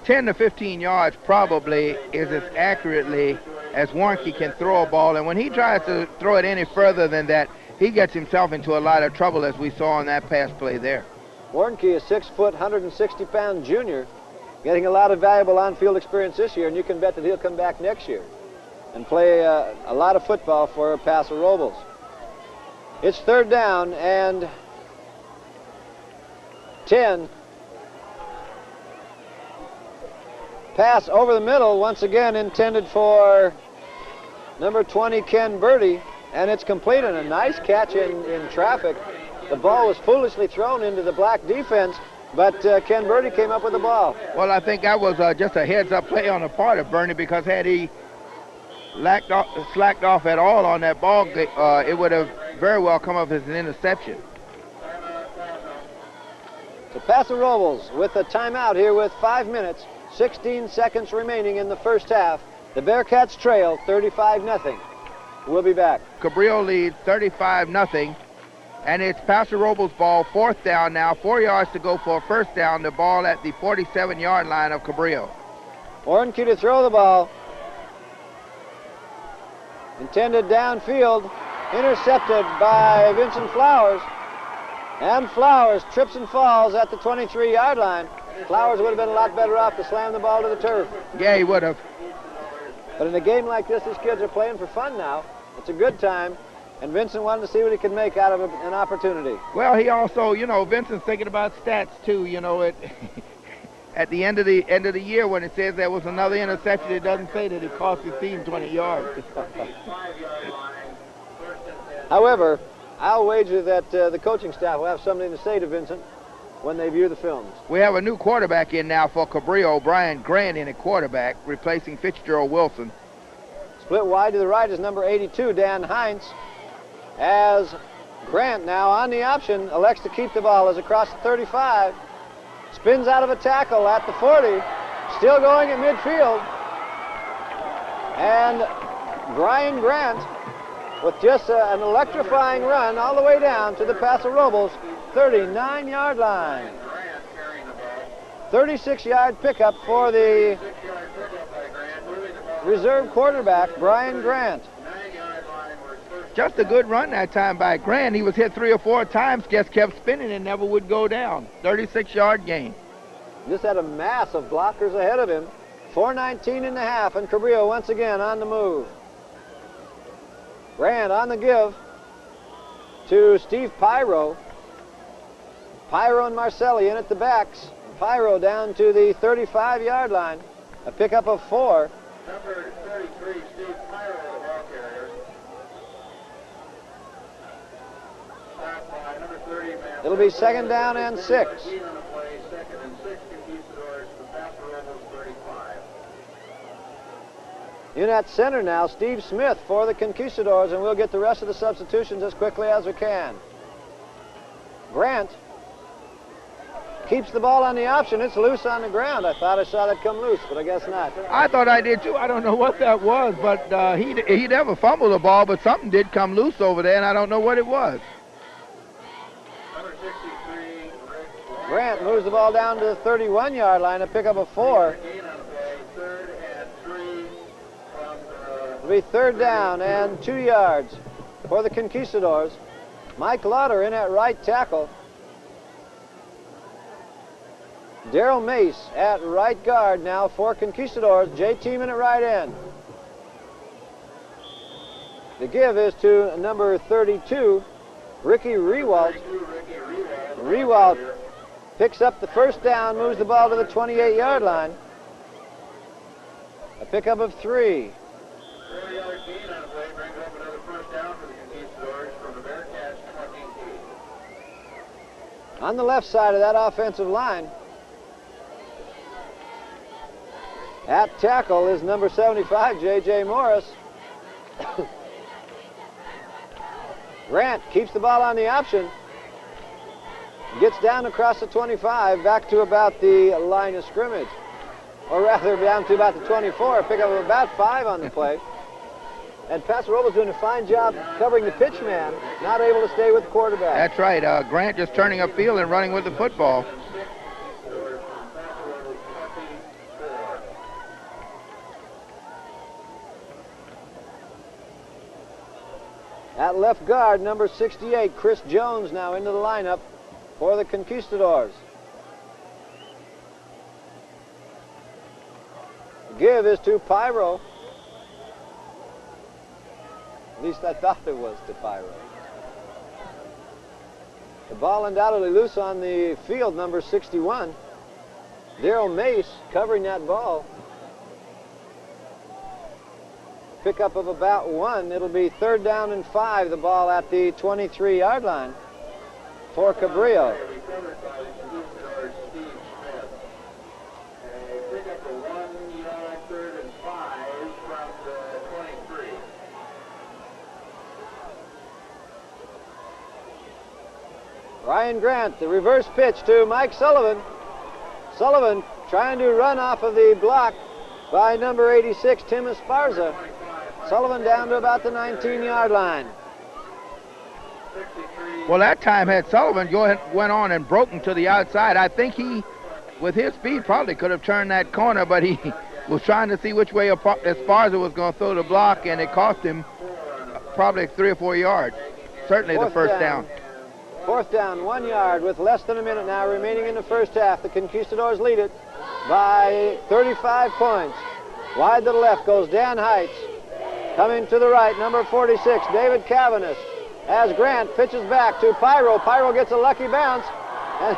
10 to 15 yards probably is as accurately as Warnke can throw a ball, and when he tries to throw it any further than that, he gets himself into a lot of trouble, as we saw on that pass play there. Warnke, a 6 foot, 160-pound junior, getting a lot of valuable on-field experience this year, and you can bet that he'll come back next year and play a lot of football for Paso Robles. It's 3rd down and 10. Pass over the middle, once again intended for number 20, Ken Birdie, and it's complete, and a nice catch in traffic. The ball was foolishly thrown into the black defense, but Ken Birdie came up with the ball. Well, I think that was just a heads-up play on the part of Bernie, because had he slacked off at all on that ball, it would have very well come up as an interception. So Paso Robles with a timeout here with 5 minutes, 16 seconds remaining in the first half. The Bearcats trail 35-0. We'll be back. Cabrillo leads 35-0, and it's Paso Robles' ball, 4th down now, 4 yards to go for a 1st down. The ball at the 47-yard line of Cabrillo. Warnke to throw the ball. Intended downfield, intercepted by Vincent Flowers. And Flowers trips and falls at the 23-yard line. Flowers would have been a lot better off to slam the ball to the turf. Yeah, he would have. But in a game like this, these kids are playing for fun now. It's a good time, and Vincent wanted to see what he could make out of an opportunity. Well, he also, Vincent's thinking about stats too. At the end of the year, when it says there was another interception, it doesn't say that it cost his team 20 yards. However, I'll wager that the coaching staff will have something to say to Vincent when they view the films. We have a new quarterback in now for Cabrillo, Brian Grant in at quarterback, replacing Fitzgerald Wilson. Split wide to the right is number 82, Dan Heinz, as Grant now on the option elects to keep the ball as across the 35. Spins out of a tackle at the 40, still going at midfield. And Brian Grant with just an electrifying run all the way down to the Paso Robles 39-yard line. 36-yard pickup for the reserve quarterback, Brian Grant. Just a good run that time by Grant. He was hit 3 or 4 times, just kept spinning and never would go down. 36-yard gain. Just had a mass of blockers ahead of him. 4:19 and a half, and Cabrillo once again on the move. Grant on the give to Steve Pyro. Pyro and Marcelli in at the backs. Pyro down to the 35-yard line. A pickup of 4. Number 33, Steve Pyro, the ball carrier. Stopped by number 30, man. It'll be second down and 6. On the play, second and 6, Conquistadors, the Paso Robles 35. In at center now, Steve Smith for the Conquistadors, and we'll get the rest of the substitutions as quickly as we can. Grant keeps the ball on the option. It's loose on the ground. I thought I saw that come loose, but I guess not. I thought I did too. I don't know what that was, but he never fumbled the ball, but something did come loose over there, and I don't know what it was. Number 63, Rick Grant moves the ball down to the 31-yard line, a pickup of 4. Gain on the play, third and 3 from the... It'll be third down and 2 yards for the Conquistadors. Mike Lauder in at right tackle. Daryl Mace at right guard now for Conquistadors. Jay Tiemann at right end. The give is to number 32, Ricky Rewalt. Rewalt picks up the first down, moves the ball to the 28-yard line. A pickup of 3. 4-yard gain on the play brings up another first down for the Conquistadors from the Bearcats 22. On the left side of that offensive line, at tackle is number 75, J.J. Morris. Grant keeps the ball on the option. Gets down across the 25, back to about the line of scrimmage. Or rather, down to about the 24, a pickup of about 5 on the play. And Paso Robles doing a fine job covering the pitch man, not able to stay with the quarterback. That's right. Grant just turning upfield and running with the football. At left guard, number 68, Chris Jones now into the lineup for the Conquistadors. The give is to Pyro. At least I thought it was to Pyro. The ball undoubtedly loose on the field, number 61. Daryl Mace covering that ball. Pickup of about 1. It'll be third down and 5. The ball at the 23-yard line for Cabrillo. Recovered by the Conquistadors, Steve Smith. A pickup of 1 yard, third and 5 from the 23. Ryan Grant, the reverse pitch to Mike Sullivan. Sullivan trying to run off of the block by number 86, Tim Esparza. Sullivan down to about the 19-yard line. Well, that time had Sullivan went on and broken to the outside. I think he, with his speed, probably could have turned that corner, but he was trying to see which way Esparza was going to throw the block, and it cost him probably 3 or 4 yards. Certainly the first down. Fourth down, 1 yard with less than a minute now remaining in the first half. The Conquistadors lead it by 35 points. Wide to the left goes Dan Heights. Coming to the right, number 46, David Cavanis. As Grant pitches back to Pyro. Pyro gets a lucky bounce. And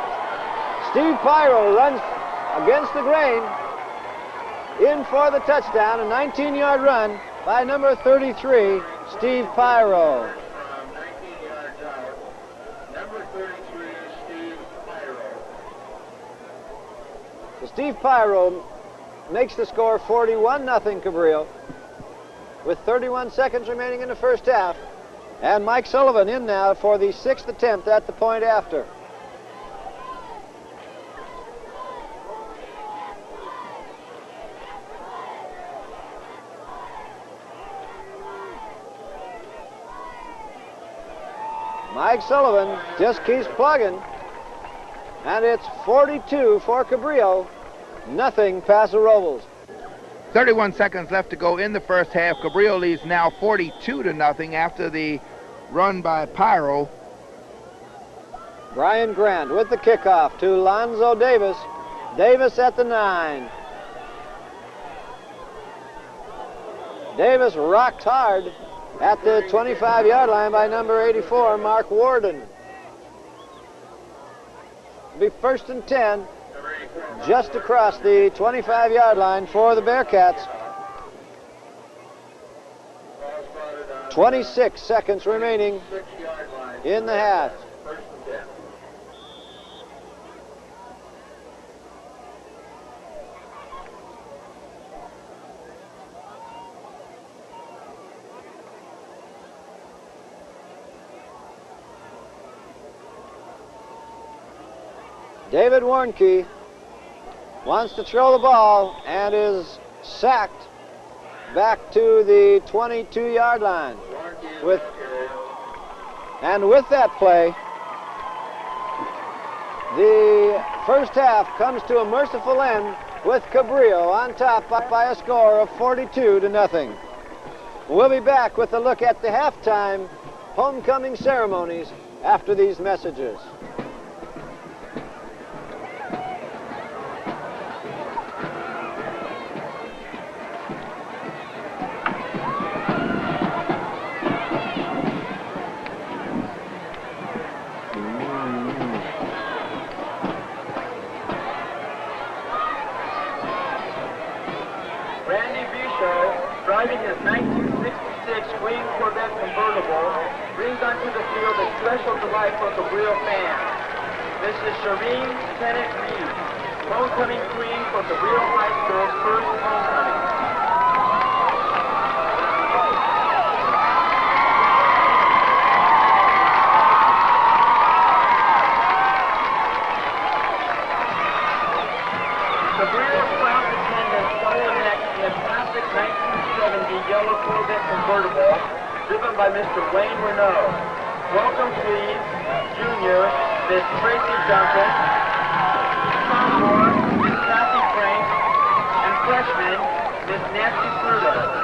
Steve Pyro runs against the grain in for the touchdown. A 19-yard run by number 33, Steve Pyro. From 19 yards out, number 33, Steve Pyro. So Steve Pyro makes the score 41-0 Cabrillo with 31 seconds remaining in the first half. And Mike Sullivan in now for the 6th attempt at the point after. Mike Sullivan just keeps plugging. And it's 42 for Cabrillo, nothing Paso Robles. 31 seconds left to go in the first half. Cabrillo leads now 42-0 after the run by Pyro. Brian Grant with the kickoff to Lonzo Davis. Davis at the 9. Davis rocked hard at the 25-yard line by number 84, Mark Warden. It'll be 1st and 10. Number 84, just across the 25-yard line for the Bearcats. 26 seconds remaining in the half. David Warnke wants to throw the ball and is sacked back to the 22-yard line. With that play, the first half comes to a merciful end with Cabrillo on top by a score of 42-0. We'll be back with a look at the halftime homecoming ceremonies after these messages. Driving his 1966 Queen Corvette convertible, brings onto the field a special delight for Cabrillo fans. Mrs. Shireen Tennant Reed, homecoming queen for Cabrillo High School's first homecoming. Cabrillo's proud attendants follow next in a classic 1970 yellow Corvette convertible driven by Mr. Wayne Renault. Welcome, please, Junior, Miss Tracy Duncan, Sophomore, Miss Kathy Frank, and Freshman, Miss Nancy Pluto.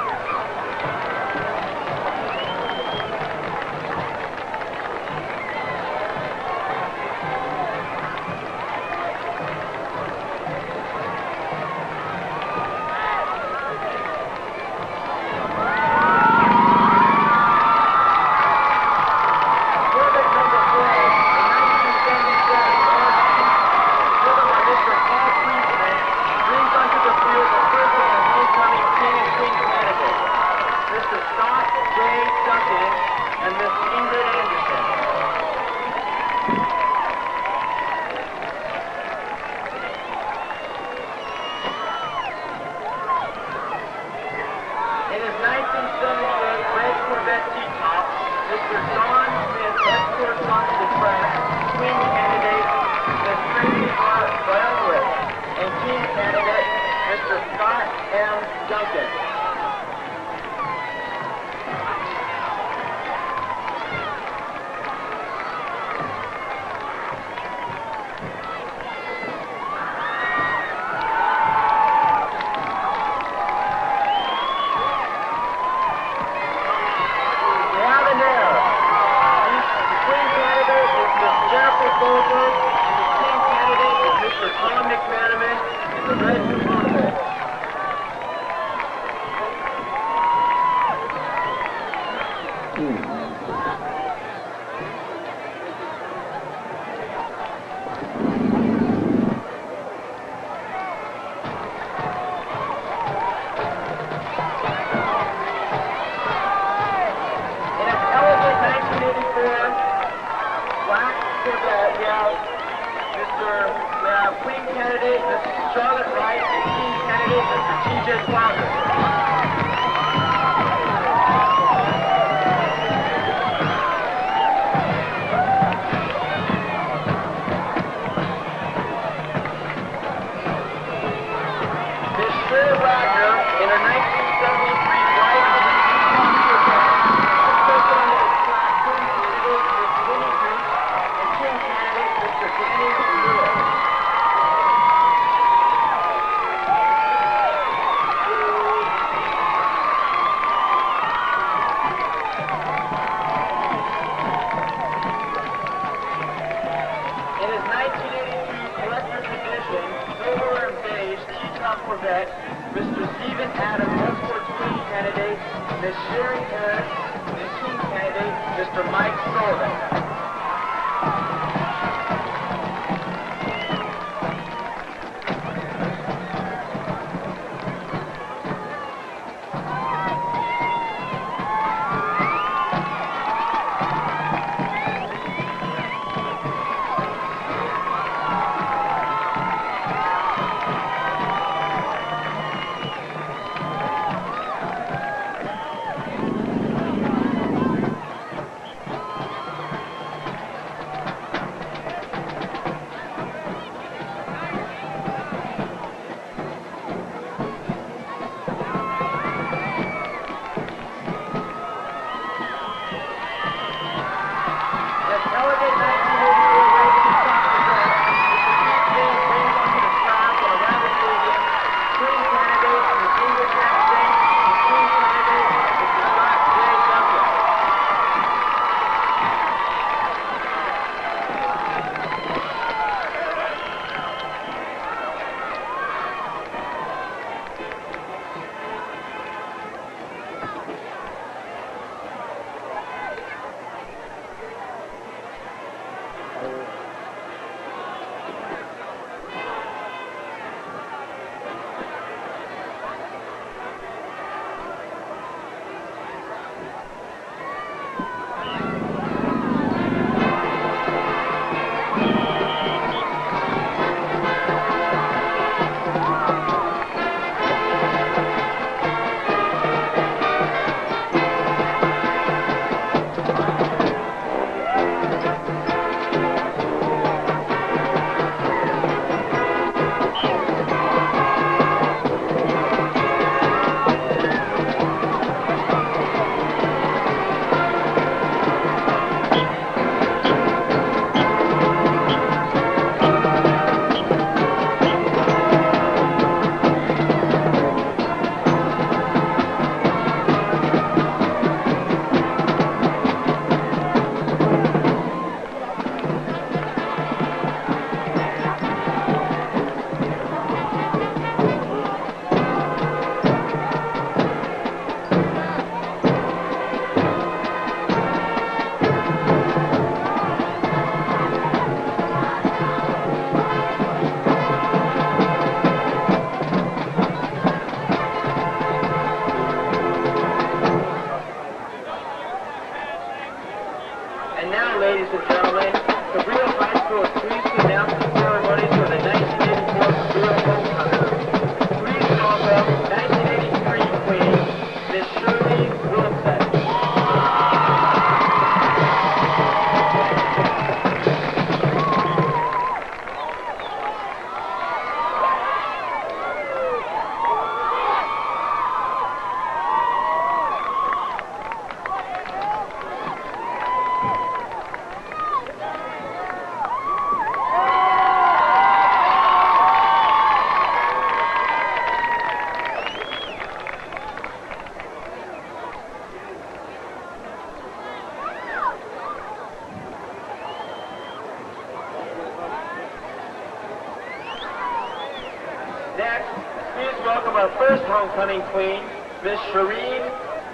our first homecoming queen, Miss Shireen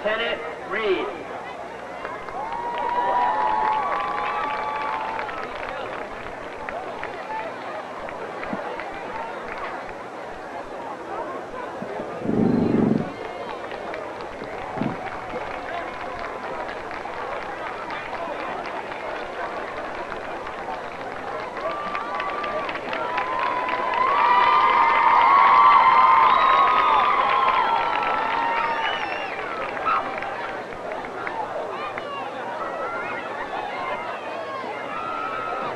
Tennant Reed.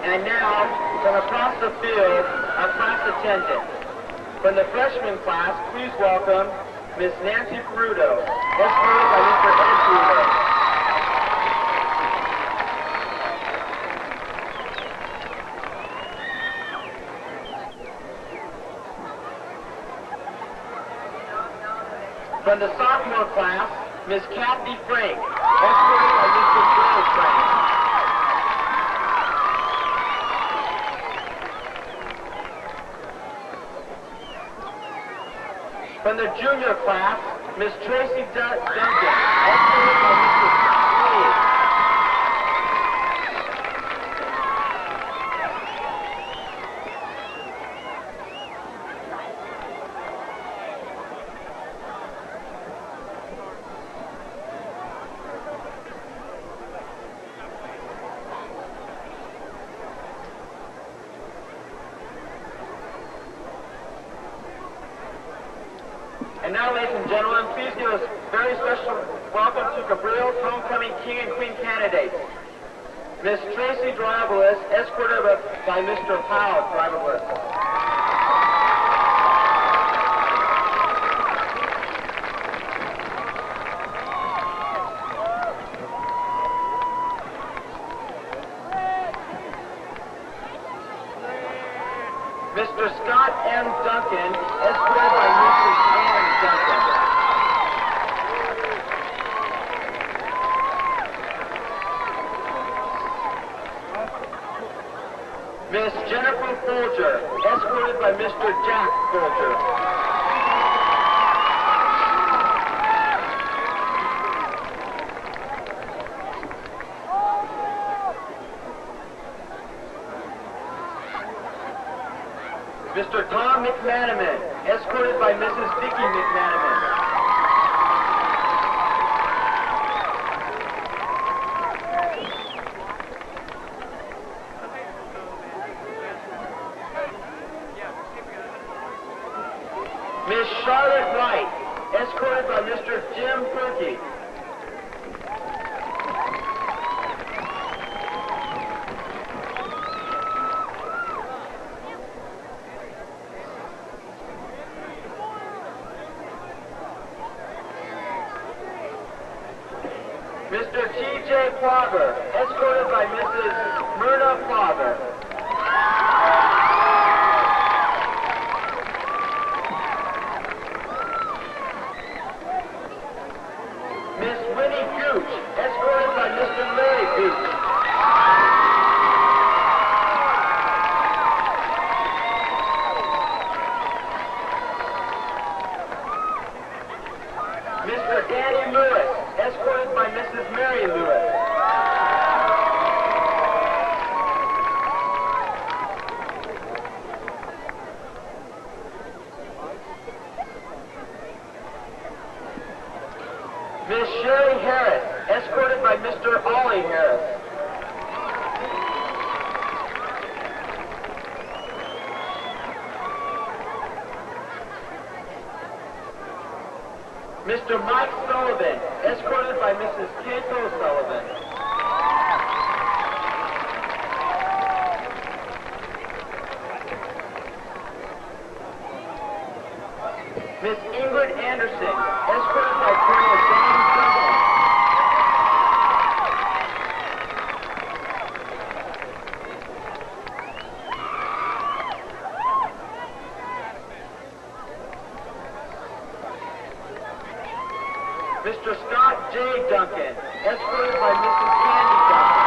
And now, from across the field, our class attendants. From the freshman class, please welcome Miss Nancy Peruto, escorted by Mr. Ed Peruto. From the sophomore class, Miss Kathy Frank, escorted by Mr. Joe Frank. From the junior class, Miss Tracy Duncan, escorted by Mr. Scott Lee. And now, ladies and gentlemen, please give us a very special welcome to Cabrillo's homecoming king and queen candidates. Miss Tracy Robles, escorted by Mr. Powell Robles. Mr. Scott M. Duncan, escorted by Mrs. Ann Duncan. Miss Jennifer Folger, escorted by Mr. Jack Folger. Mr. Tom McManaman, escorted by Mrs. Vicki McManaman. Miss Charlotte Wright, escorted by Mr. Jim Perky. Mr. T.J. Father, escorted by Mrs. Myrna Father. Miss Winnie Gooch, escorted by Mr. Larry Gooch. Mr. Danny Lewis, escorted by Mrs. Mary Lewis. Miss Sherry Harris, escorted by Mr. Ollie Harris. Mr. Mike Sullivan, escorted by Mrs. Kato Sullivan. Miss Ingrid Anderson, escorted by Colonel James Duncan. Mr. Scott J. Duncan, escorted by Mrs. Candy Duncan.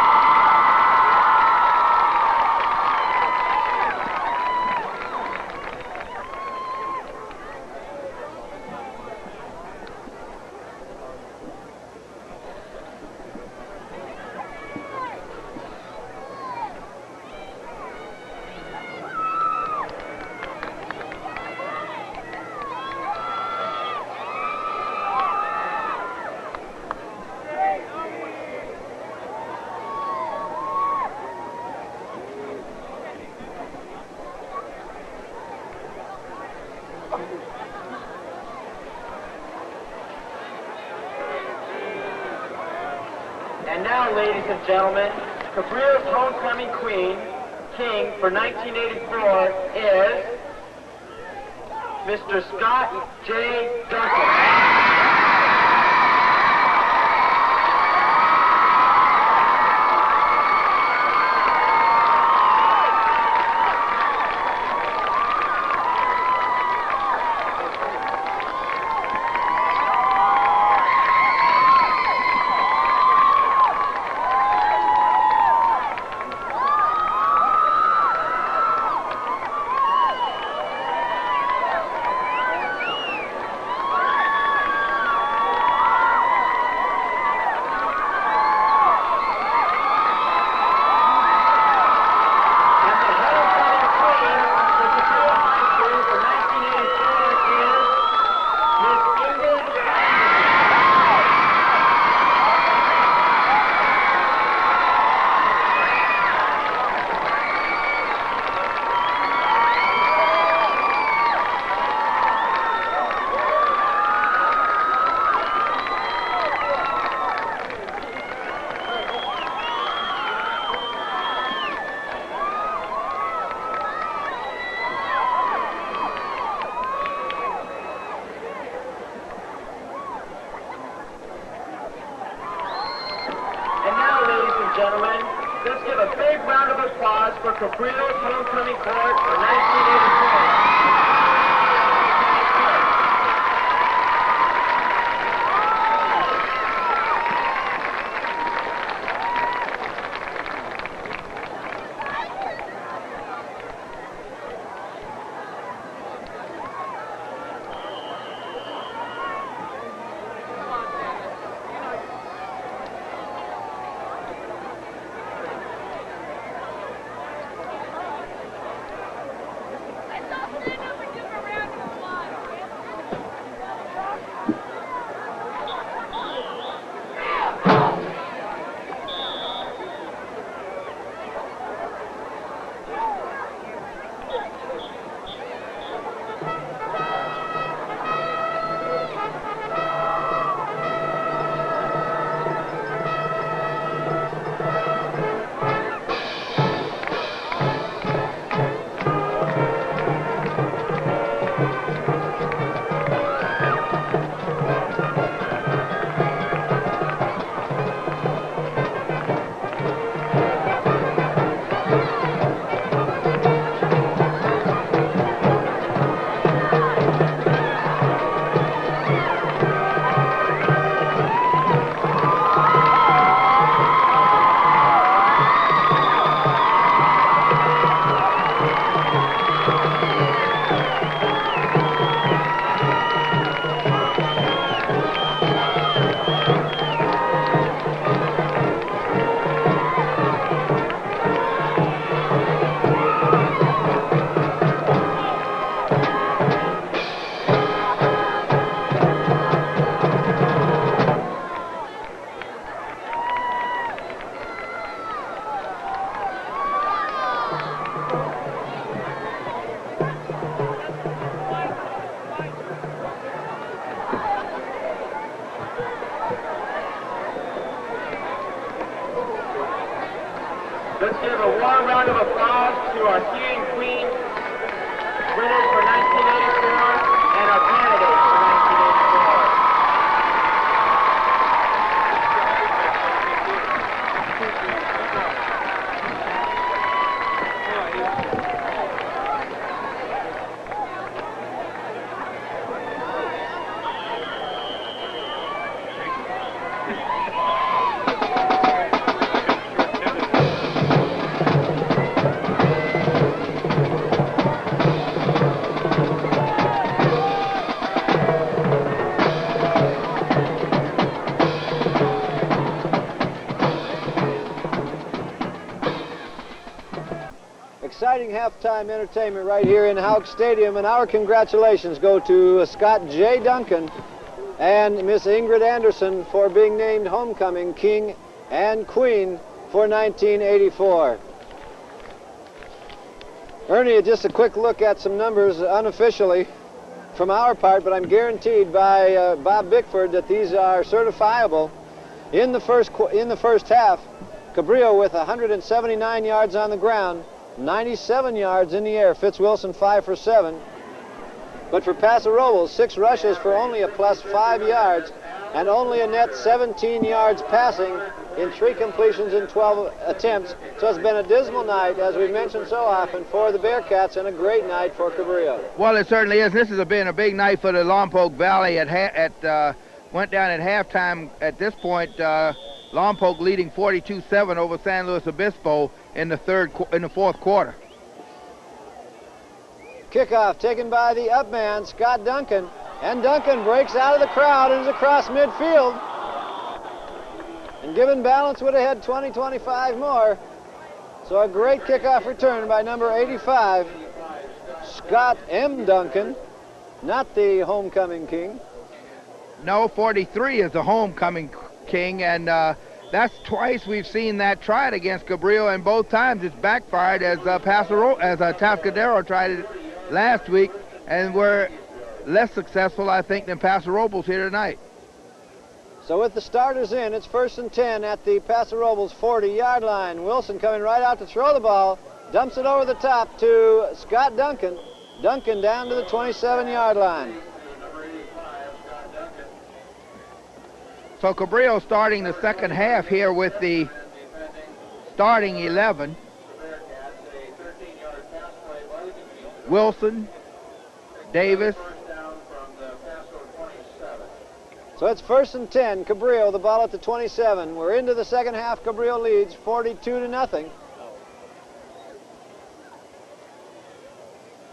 And now, ladies and gentlemen, Cabrillo's homecoming king for 1984 is Mr. Scott J. Duncan. Gentlemen, let's give a big round of applause for Cabrillo's homecoming court for 1984. Let's give a warm round of applause to our King and Queen winners for 1984 and our candidates for 1984. Exciting halftime entertainment right here in Houck Stadium, and our congratulations go to Scott J. Duncan and Miss Ingrid Anderson for being named homecoming king and queen for 1984. Ernie, just a quick look at some numbers unofficially from our part, but I'm guaranteed by Bob Bickford that these are certifiable. In the first half, Cabrillo with 179 yards on the ground, 97 yards in the air. Fitz Wilson 5 for 7. But for Paso Robles, 6 rushes for only a plus 5 yards and only a net 17 yards passing in 3 completions in 12 attempts. So it's been a dismal night, as we've mentioned so often, for the Bearcats, and a great night for Cabrillo. Well, it certainly is. This has been a big night for the Lompoc Valley. Went down at halftime. At this point, Lompoc leading 42-7 over San Luis Obispo in the fourth quarter. Kickoff taken by the up man, Scott Duncan. And Duncan breaks out of the crowd and is across midfield. And given balance would have had 20, 25 more. So a great kickoff return by number 85, Scott M. Duncan, not the homecoming king. No, 43 is the homecoming king, and that's twice we've seen that tried against Cabrillo, and both times it's backfired as Tascadero tried it last week, and were less successful, I think, than Paso Robles here tonight. So with the starters in, it's 1st and 10 at the Paso Robles 40-yard line. Wilson coming right out to throw the ball, dumps it over the top to Scott Duncan. Duncan down to the 27-yard line. So Cabrillo starting the second half here with the starting 11. Wilson, Davis. So it's 1st and 10, Cabrillo, the ball at the 27. We're into the second half. Cabrillo leads 42-0.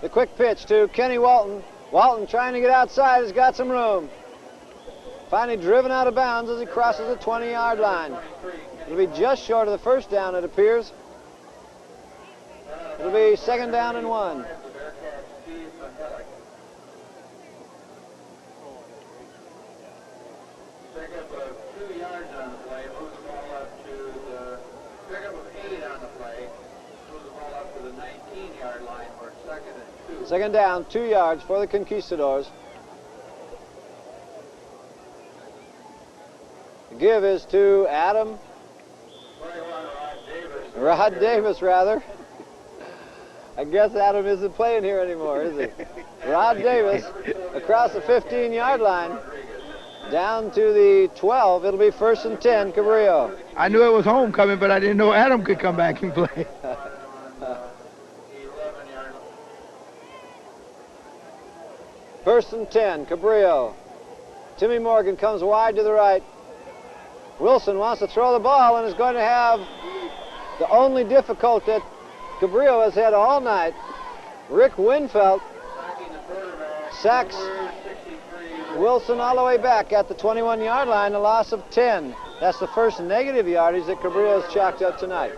The quick pitch to Kenny Walton. Walton trying to get outside, has got some room. Finally driven out of bounds as he crosses the 20-yard line. It'll be just short of the first down, it appears. It'll be 2nd down and 1. Pickup of 2 yards on the play, moves the ball up to the pickup of 8 on the play, moves the ball up to the 19-yard line for 2nd and 2. 2nd down, 2 yards for the Conquistadors. The give is to Adam. Rod Davis, rather. I guess Adam isn't playing here anymore, is he? Rod Davis across the 15-yard line. Down to the 12. It'll be 1st and 10, Cabrillo. I knew it was homecoming, but I didn't know Adam could come back and play. First and 10, Cabrillo. Timmy Morgan comes wide to the right. Wilson wants to throw the ball and is going to have the only difficulty that Cabrillo has had all night. Rick Winfeld sacks Wilson all the way back at the 21-yard line, a loss of 10. That's the first negative yardage that Cabrillo has chalked up tonight.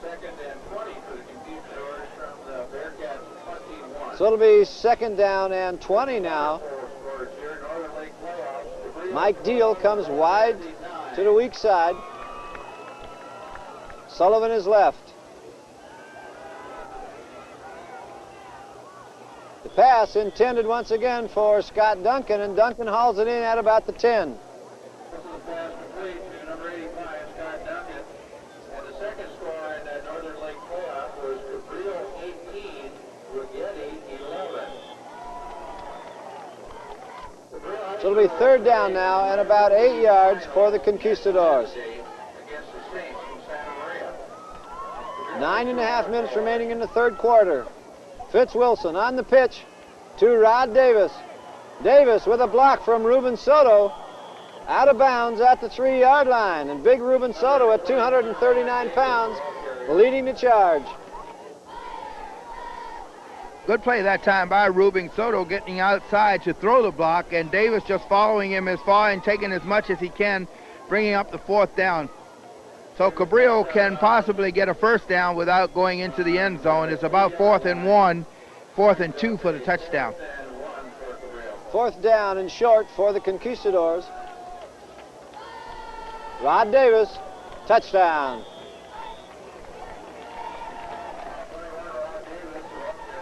2nd and 20 for the Conquistadors from the Bearcats 21. So it'll be 2nd down and 20 now. Mike Deal comes wide to the weak side. Sullivan is left. The pass intended once again for Scott Duncan, and Duncan hauls it in at about the 10. This is a pass complete to number 85, Scott Duncan. And the second score in that Northern Lake playoff was Cabrillo 18, Rigetti 11. So it'll be 3rd down now and about 8 yards for the Conquistadors. Against the Saints from Santa Maria. 9.5 minutes remaining in the 3rd quarter. Fitz Wilson on the pitch to Rod Davis. Davis with a block from Ruben Soto. Out of bounds at the 3-yard line. And big Ruben Soto at 239 pounds leading the charge. Good play that time by Ruben Soto, getting outside to throw the block, and Davis just following him as far and taking as much as he can, bringing up the 4th down. So Cabrillo can possibly get a first down without going into the end zone. It's about 4th and 1, 4th and 2 for the touchdown. 4th down and short for the Conquistadors. Rod Davis, touchdown.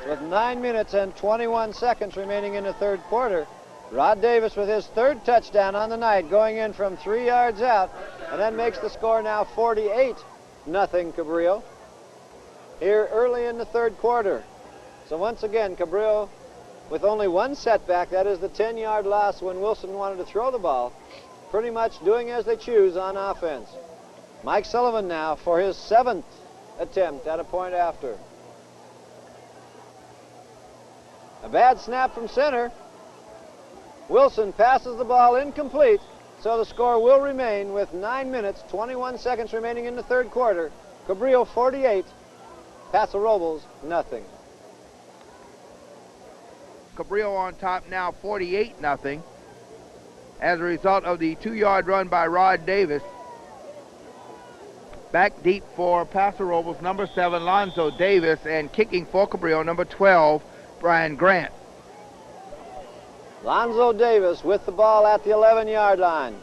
With 9 minutes and 21 seconds remaining in the 3rd quarter, Rod Davis with his third touchdown on the night, going in from 3 yards out, and then makes the score now 48-0 Cabrillo here early in the third quarter. So once again, Cabrillo with only one setback, that is the 10-yard loss when Wilson wanted to throw the ball, pretty much doing as they choose on offense. Mike Sullivan now for his 7th attempt at a point after. A bad snap from center. Wilson passes the ball incomplete, so the score will remain with 9 minutes, 21 seconds remaining in the third quarter. Cabrillo 48, Paso Robles nothing. Cabrillo on top now 48-0 as a result of the 2-yard run by Rod Davis. Back deep for Paso Robles, number 7, Lonzo Davis, and kicking for Cabrillo, number 12, Brian Grant. Lonzo Davis with the ball at the 11-yard line.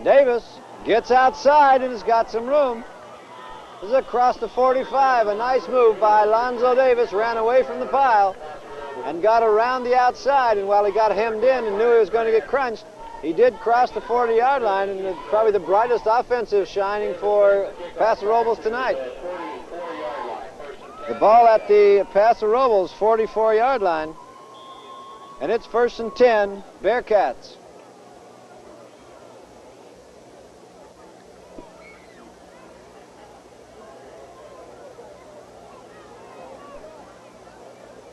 Davis gets outside and has got some room. This is across the 45. A nice move by Lonzo Davis. Ran away from the pile and got around the outside. And while he got hemmed in and knew he was going to get crunched, he did cross the 40-yard line, and probably the brightest offensive shining for Paso Robles tonight. The ball at the Paso Robles 44-yard line, and it's 1st and 10, Bearcats.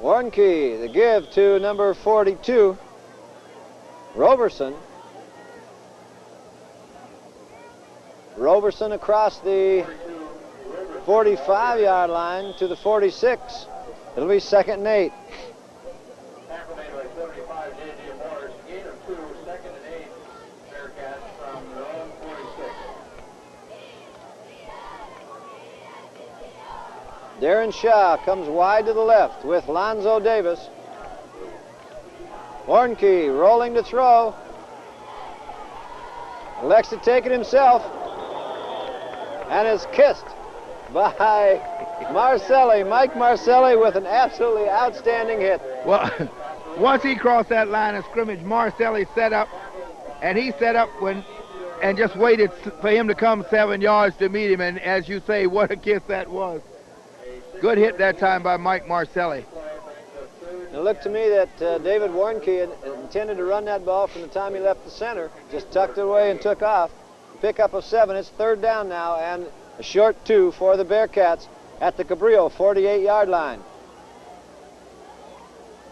Warnke, the give to number 42, Roberson. Roberson across the 45-yard line to the 46. It'll be 2nd and 8. Tackle made by 75, J.J. Morris. Gain of 2, 2nd and 8. Bearcats from their own 46. Darren Shaw comes wide to the left with Lonzo Davis. Warnke rolling to throw. Elects to take it himself and is kissed by Marcelli. Mike Marcelli with an absolutely outstanding hit. Well, once he crossed that line of scrimmage, Marcelli set up, and he set up and just waited for him to come 7 yards to meet him, and as you say, what a kiss that was. Good hit that time by Mike Marcelli. It looked to me that David Warnke had intended to run that ball from the time he left the center, just tucked it away and took off. Pickup of 7. It's 3rd down now, and a short 2 for the Bearcats at the Cabrillo 48-yard line.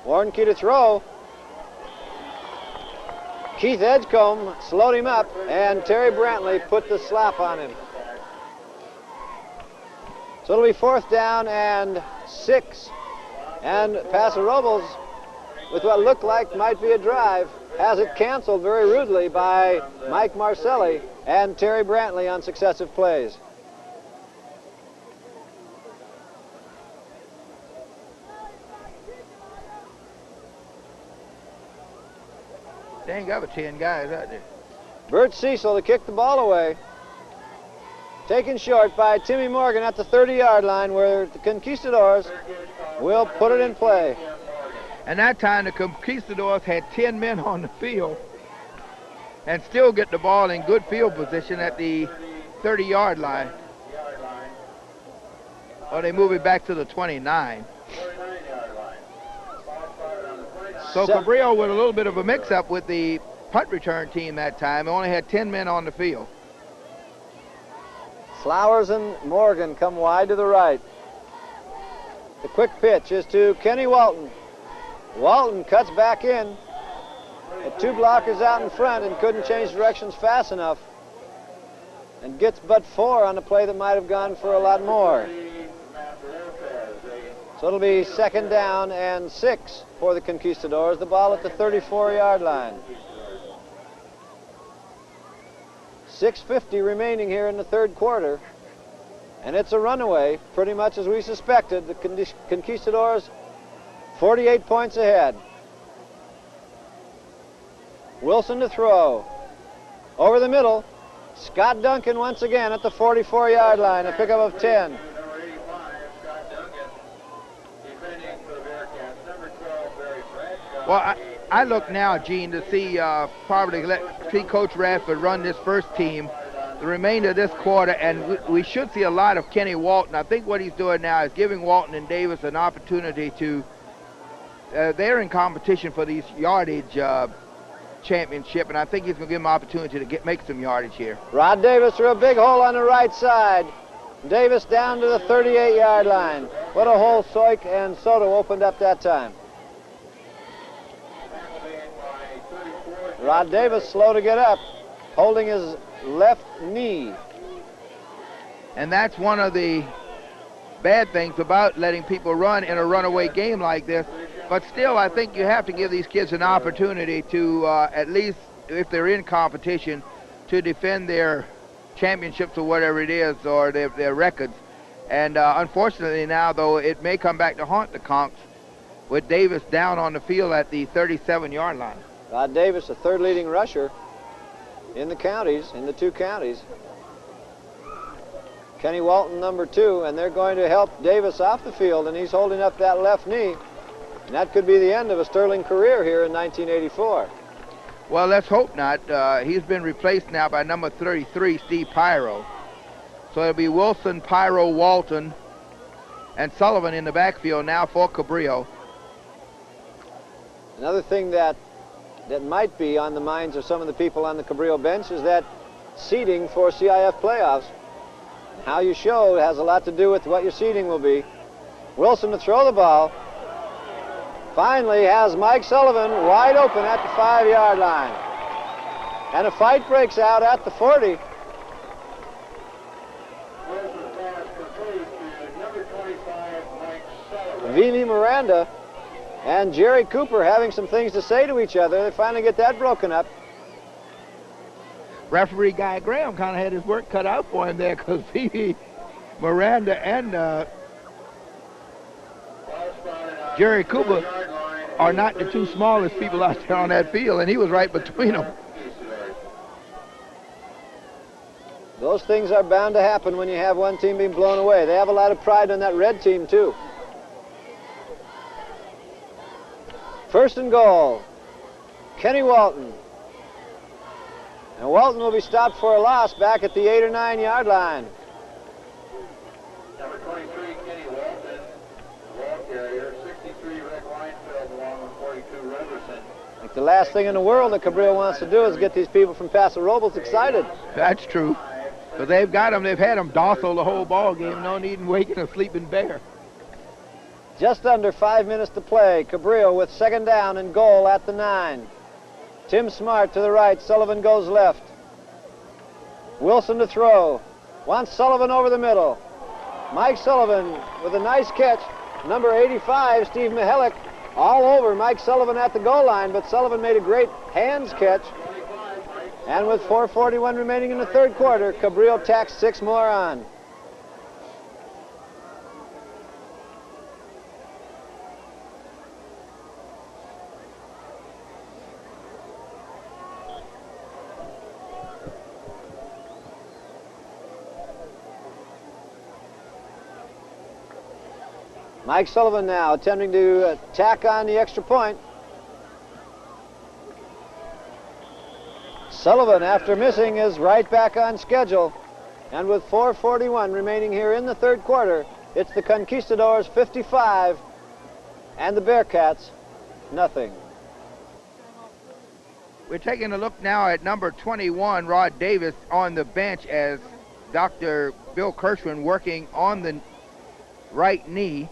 Warnke to throw. Keith Edgecombe slowed him up, and Terry Brantley put the slap on him. So it'll be 4th down and 6. And Paso Robles, with what looked like might be a drive, has it canceled very rudely by Mike Marcelli and Terry Brantley on successive plays. They ain't got but 10 guys out there. Bert Cecil to kick the ball away. Taken short by Timmy Morgan at the 30-yard line, where the Conquistadors will put it in play. And that time the Conquistadors had 10 men on the field and still get the ball in good field position at the 30-yard line. Or they move it back to the 29. So Cabrillo with a little bit of a mix-up with the punt return team that time. They only had 10 men on the field. Flowers and Morgan come wide to the right. The quick pitch is to Kenny Walton. Walton cuts back in. The 2 blockers out in front and couldn't change directions fast enough, and gets but 4 on a play that might have gone for a lot more. So it'll be 2nd down and 6 for the Conquistadors. The ball at the 34-yard line. 6:50 remaining here in the third quarter, and it's a runaway, pretty much as we suspected. The Conquistadors 48 points ahead. Wilson to throw. Over the middle, Scott Duncan once again at the 44-yard line, a pickup of 10. Number 85, Scott Duncan, defending for the Bearcats. Number 12, Well, I look now, Gene, to see probably see Coach Radford run this first team the remainder of this quarter, and we should see a lot of Kenny Walton. I think what he's doing now is giving Walton and Davis an opportunity to, they're in competition for these yardage championship, and I think he's going to give them an opportunity to make some yardage here. Rod Davis through a big hole on the right side. Davis down to the 38-yard line. What a hole Soik and Soto opened up that time. Rod Davis slow to get up, holding his left knee. And that's one of the bad things about letting people run in a runaway game like this. But still, I think you have to give these kids an opportunity to, at least if they're in competition, to defend their championships or whatever it is, or their records. And unfortunately now, though, it may come back to haunt the Conks with Davis down on the field at the 37-yard line. Rod Davis, the third leading rusher in the counties, in the two counties. Kenny Walton, number 2, and they're going to help Davis off the field, and he's holding up that left knee. And that could be the end of a sterling career here in 1984. Well, let's hope not. He's been replaced now by number 33, Steve Pyro. So it'll be Wilson, Pyro, Walton, and Sullivan in the backfield now for Cabrillo. Another thing that might be on the minds of some of the people on the Cabrillo bench is that seeding for CIF playoffs. How you show has a lot to do with what your seeding will be. Wilson to throw the ball. Finally has Mike Sullivan wide open at the 5-yard line. And a fight breaks out at the 40. Vimy Miranda and Jerry Cooper having some things to say to each other. They finally get that broken up. Referee Guy Graham kind of had his work cut out for him there, because Vimy Miranda and Jerry Cooper are not the two smallest people out there on that field, and he was right between them. Those things are bound to happen when you have one team being blown away. They have a lot of pride on that red team, too. First and goal, Kenny Walton. And Walton will be stopped for a loss back at the 8 or 9 yard line. Number 23, Kenny Walton, ball carrier. 63, Rick Weinfeld, along with 42, Reverson. Like the last thing in the world that Cabrillo wants to do is get these people from Paso Robles excited. That's true. But they've got them, they've had them docile the whole ball game. No need in waking a sleeping bear. Just under 5 minutes to play. Cabrillo with second down and goal at the 9. Tim Smart to the right. Sullivan goes left. Wilson to throw. Wants Sullivan over the middle. Mike Sullivan with a nice catch. Number 85, Steve Mihalik, all over Mike Sullivan at the goal line, but Sullivan made a great hands catch. And with 4:41 remaining in the third quarter, Cabrillo tacks 6 more on. Mike Sullivan now attempting to tack on the extra point. Sullivan, after missing, is right back on schedule. And with 4:41 remaining here in the third quarter, it's the Conquistadors 55 and the Bearcats nothing. We're taking a look now at number 21, Rod Davis, on the bench as Dr. Bill Kirschman working on the right knee,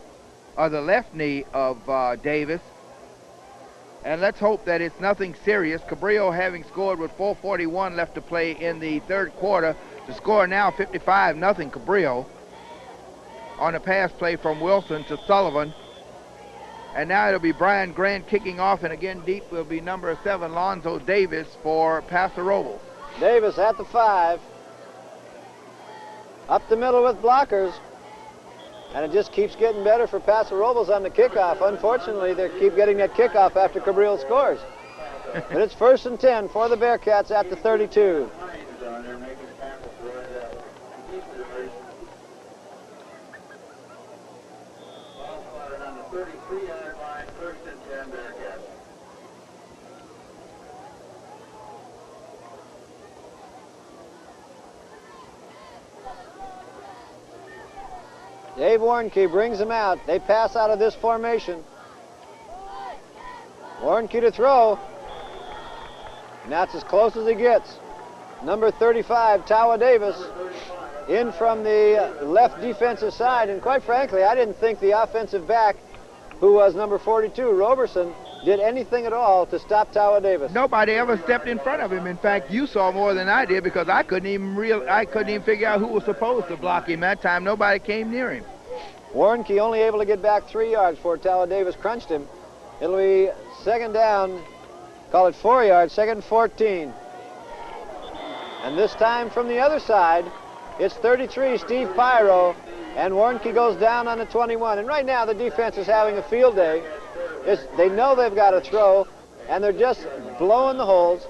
or the left knee of Davis. And let's hope that it's nothing serious. Cabrillo having scored with 4:41 left to play in the third quarter. The score now 55-0 Cabrillo on a pass play from Wilson to Sullivan. And now it'll be Brian Grant kicking off, and again deep will be number 7, Lonzo Davis for Paso Robles. Davis at the 5. Up the middle with blockers. And it just keeps getting better for Paso Robles on the kickoff. Unfortunately, they keep getting that kickoff after Cabrillo scores. But it's 1st and 10 for the Bearcats at the 32. Dave Warnke brings them out. They pass out of this formation. Warnke to throw. And that's as close as he gets. Number 35, Tawa Davis, in from the left defensive side. And quite frankly, I didn't think the offensive back, who was number 42, Roberson, did anything at all to stop Tawa Davis. Nobody ever stepped in front of him. In fact, you saw more than I did because I couldn't even figure out who was supposed to block him that time. Nobody came near him. Warnke only able to get back 3 yards before Tawa Davis crunched him. It'll be second down, call it 4 yards, second and 14. And this time from the other side, it's 33, Steve Pyro, and Warnke goes down on the 21. And right now the defense is having a field day. They know they've got to throw, and they're just blowing the holes,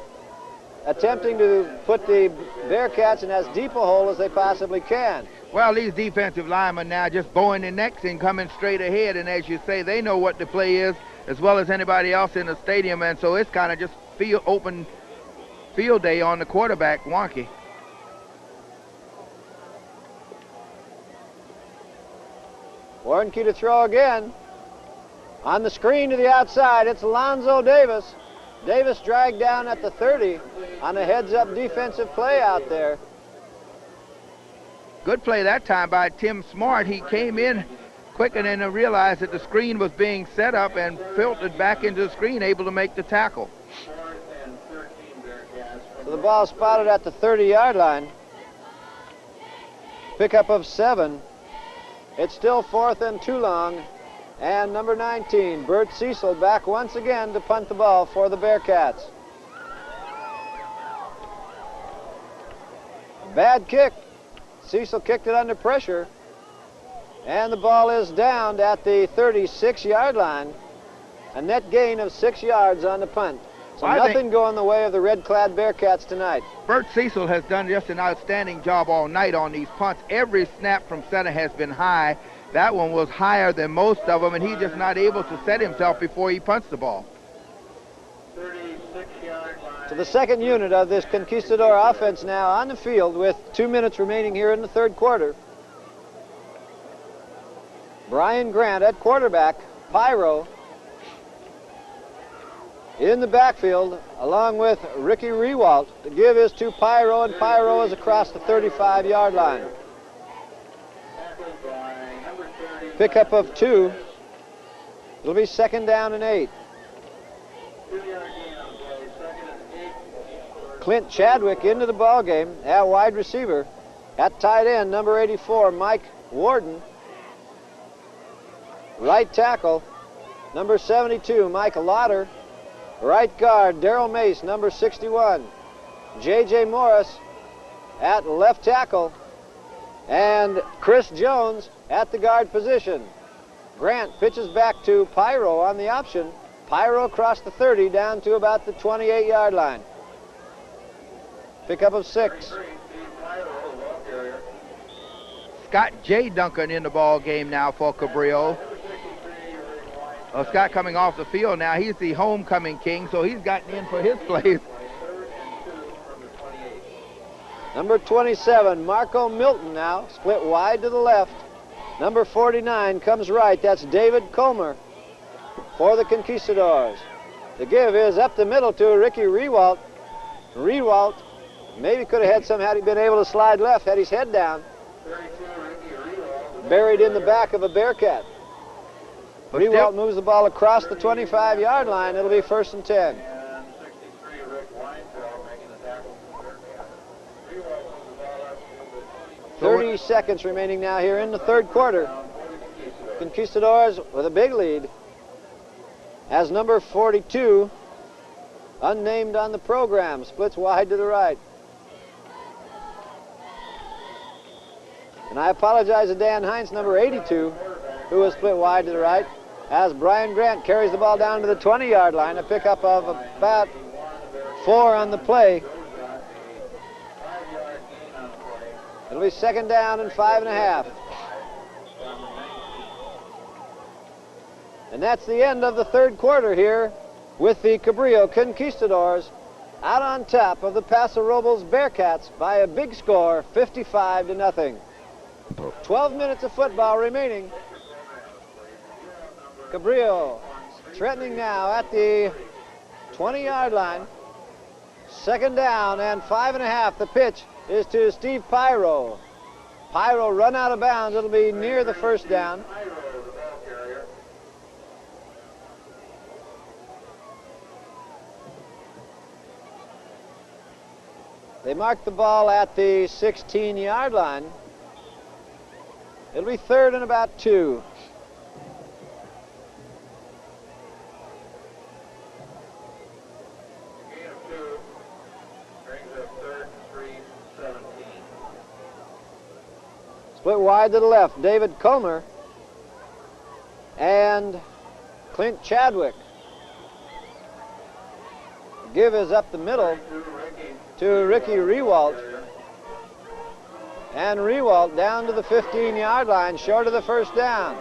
attempting to put the Bearcats in as deep a hole as they possibly can. Well, these defensive linemen now just bowing their necks and coming straight ahead, and as you say, they know what the play is as well as anybody else in the stadium, and so it's kind of just open field day on the quarterback, Warnke. Warnke to throw again. On the screen to the outside, it's Alonzo Davis. Davis dragged down at the 30 on a heads-up defensive play out there. Good play that time by Tim Smart. He came in quicker than to realize that the screen was being set up and filtered back into the screen, able to make the tackle. So the ball spotted at the 30-yard line. Pickup of 7. It's still 4th and 2 long. And number 19, Bert Cecil, back once again to punt the ball for the Bearcats. Bad kick. Cecil kicked it under pressure. And the ball is downed at the 36-yard line. A net gain of 6 yards on the punt. So nothing going the way of the red-clad Bearcats tonight. Bert Cecil has done just an outstanding job all night on these punts. Every snap from center has been high. That one was higher than most of them, and he's just not able to set himself before he punts the ball. 36-yard line. So the second unit of this Conquistador offense now on the field with 2 minutes remaining here in the third quarter. Brian Grant at quarterback, Pyro in the backfield, along with Ricky Rewalt. The give is to Pyro, and Pyro is across the 35-yard line. Pickup of 2. It'll be second down and 8. Clint Chadwick into the ball game at wide receiver. At tight end, number 84, Mike Warden. Right tackle, number 72, Mike Lauder. Right guard, Daryl Mace, number 61. J.J. Morris at left tackle. And Chris Jones at the guard position. Grant pitches back to Pyro on the option. Pyro across the 30 down to about the 28-yard line. Pickup of 6. Scott J. Duncan in the ball game now for Cabrillo. Scott coming off the field now. He's the homecoming king, so he's gotten in for his place. Number 27, Marco Milton now, split wide to the left. Number 49 comes right. That's David Comer for the Conquistadors. The give is up the middle to Ricky Rewalt. Rewalt maybe could have had some had he been able to slide left, had his head down. Buried in the back of a Bearcat. Rewalt moves the ball across the 25-yard line. It'll be first and 10. 30 seconds remaining now here in the third quarter. Conquistadors with a big lead. As number 42, unnamed on the program, splits wide to the right. And I apologize to Dan Heinz, number 82, who was split wide to the right, as Brian Grant carries the ball down to the 20-yard line, a pickup of about 4 on the play. It'll be second down and 5.5. And that's the end of the third quarter here with the Cabrillo Conquistadors out on top of the Paso Robles Bearcats by a big score, 55-0. 12 minutes of football remaining. Cabrillo threatening now at the 20-yard line. Second down and 5.5. The pitch is to Steve Pyro. Pyro run out of bounds. It'll be near the first down. They mark the ball at the 16-yard line. It'll be third and about 2. Gain of 2 brings up third and 3, 17. Split wide to the left. David Comer and Clint Chadwick. Give is up the middle to Ricky Rewalt. And Rewalt down to the 15-yard line, short of the first down.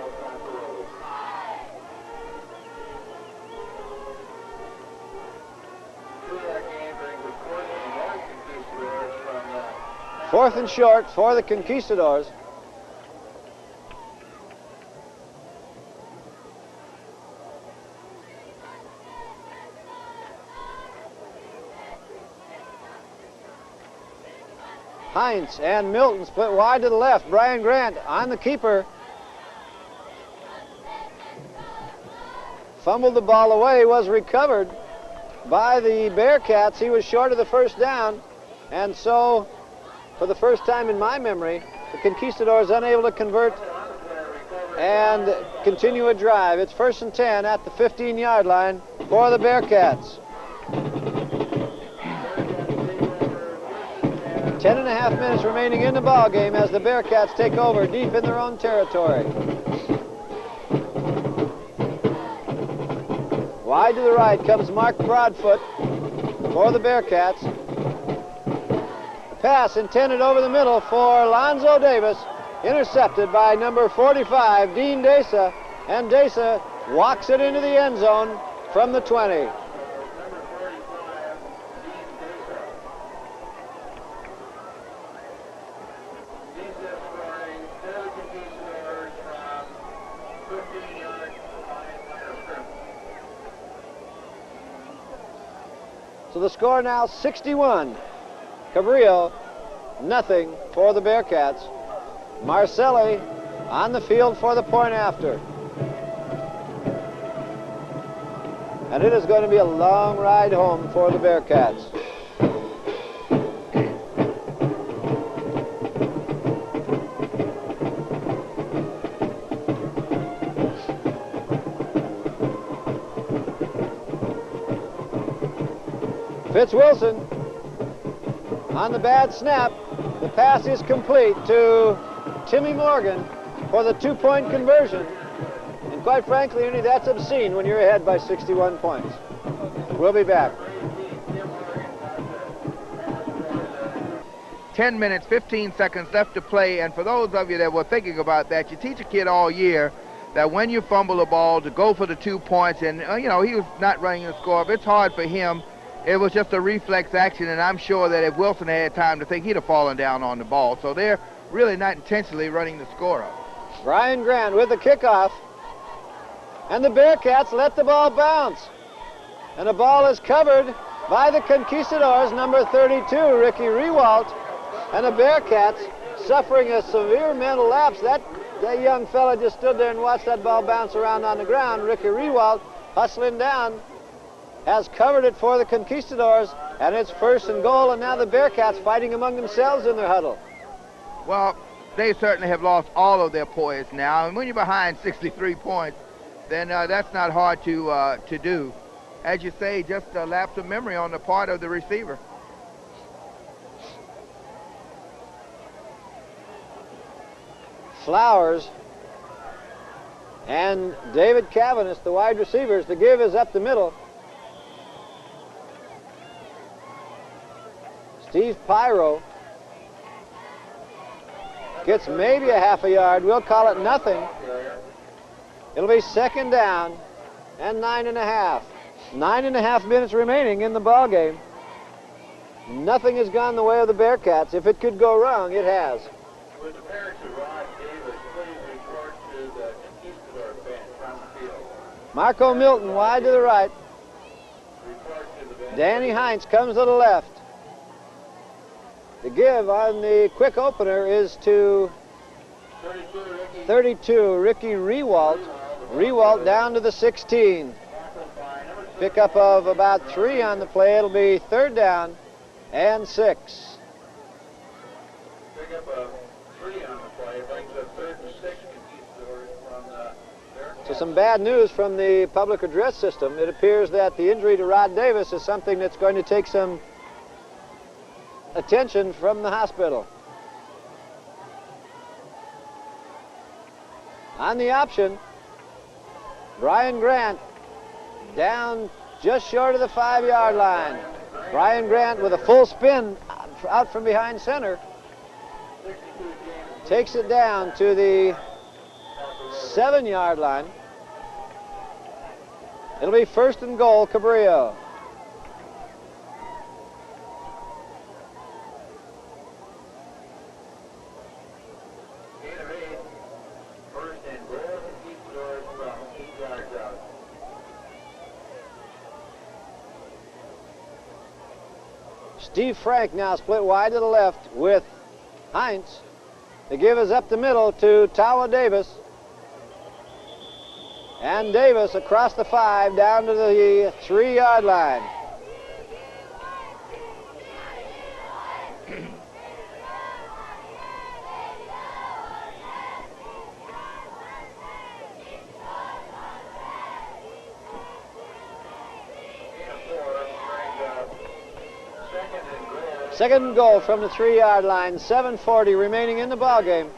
Fourth and short for the Conquistadors. Heinz and Milton split wide to the left. Brian Grant on the keeper. Fumbled the ball away, was recovered by the Bearcats. He was short of the first down, and so for the first time in my memory, the Conquistadors unable to convert and continue a drive. It's first and 10 at the 15-yard line for the Bearcats. 10.5 minutes remaining in the ball game as the Bearcats take over deep in their own territory. Wide to the right comes Mark Broadfoot for the Bearcats. The pass intended over the middle for Lonzo Davis, intercepted by number 45, Dean Desa, and Desa walks it into the end zone from the 20. So the score now 61. Cabrillo, nothing for the Bearcats. Marcelli on the field for the point after. And it is going to be a long ride home for the Bearcats. Fitz Wilson on the bad snap. The pass is complete to Timmy Morgan for the 2-point conversion. And quite frankly, Ernie, that's obscene when you're ahead by 61 points. We'll be back. 10 minutes, 15 seconds left to play, and for those of you that were thinking about that, you teach a kid all year that when you fumble the ball to go for the 2 points, and you know, he was not running the score, but it's hard for him. It was just a reflex action, and I'm sure that if Wilson had time to think, he'd have fallen down on the ball. So they're really not intentionally running the score up. Brian Grant with the kickoff, and the Bearcats let the ball bounce. And the ball is covered by the Conquistadors, number 32, Ricky Rewalt, and the Bearcats suffering a severe mental lapse. That young fella just stood there and watched that ball bounce around on the ground. Ricky Rewalt hustling down has covered it for the Conquistadors, and it's first and goal, and now the Bearcats fighting among themselves in their huddle. Well, they certainly have lost all of their poise now, and when you're behind 63 points, then that's not hard to do. As you say, just a lapse of memory on the part of the receiver. Flowers and David Cavanis, the wide receivers. The give is up the middle. Steve Pyro gets maybe a half a yard. We'll call it nothing. It'll be second down and 9.5. 9.5 minutes remaining in the ball game. Nothing has gone the way of the Bearcats. If it could go wrong, it has. With the parents who ride Marco Milton wide to the right. Danny Heinz comes to the left. The give on the quick opener is to 32, Ricky Rewalt. Rewalt down to the 16. Pickup of about 3 on the play. It'll be 3rd down and 6. Pickup of 3 on the play, brings up 3rd and 6 from the So some bad news from the public address system. It appears that the injury to Rod Davis is something that's going to take some attention from the hospital. On the option, Brian Grant down just short of the 5-yard line. Brian Grant with a full spin out from behind center takes it down to the 7-yard line. It'll be 1st and goal, Cabrillo. Steve Frank now split wide to the left with Heinz. The give is up the middle to Tawa Davis. And Davis across the 5 down to the 3-yard line. Second and goal from the 3-yard line. 7:40 remaining in the ball game.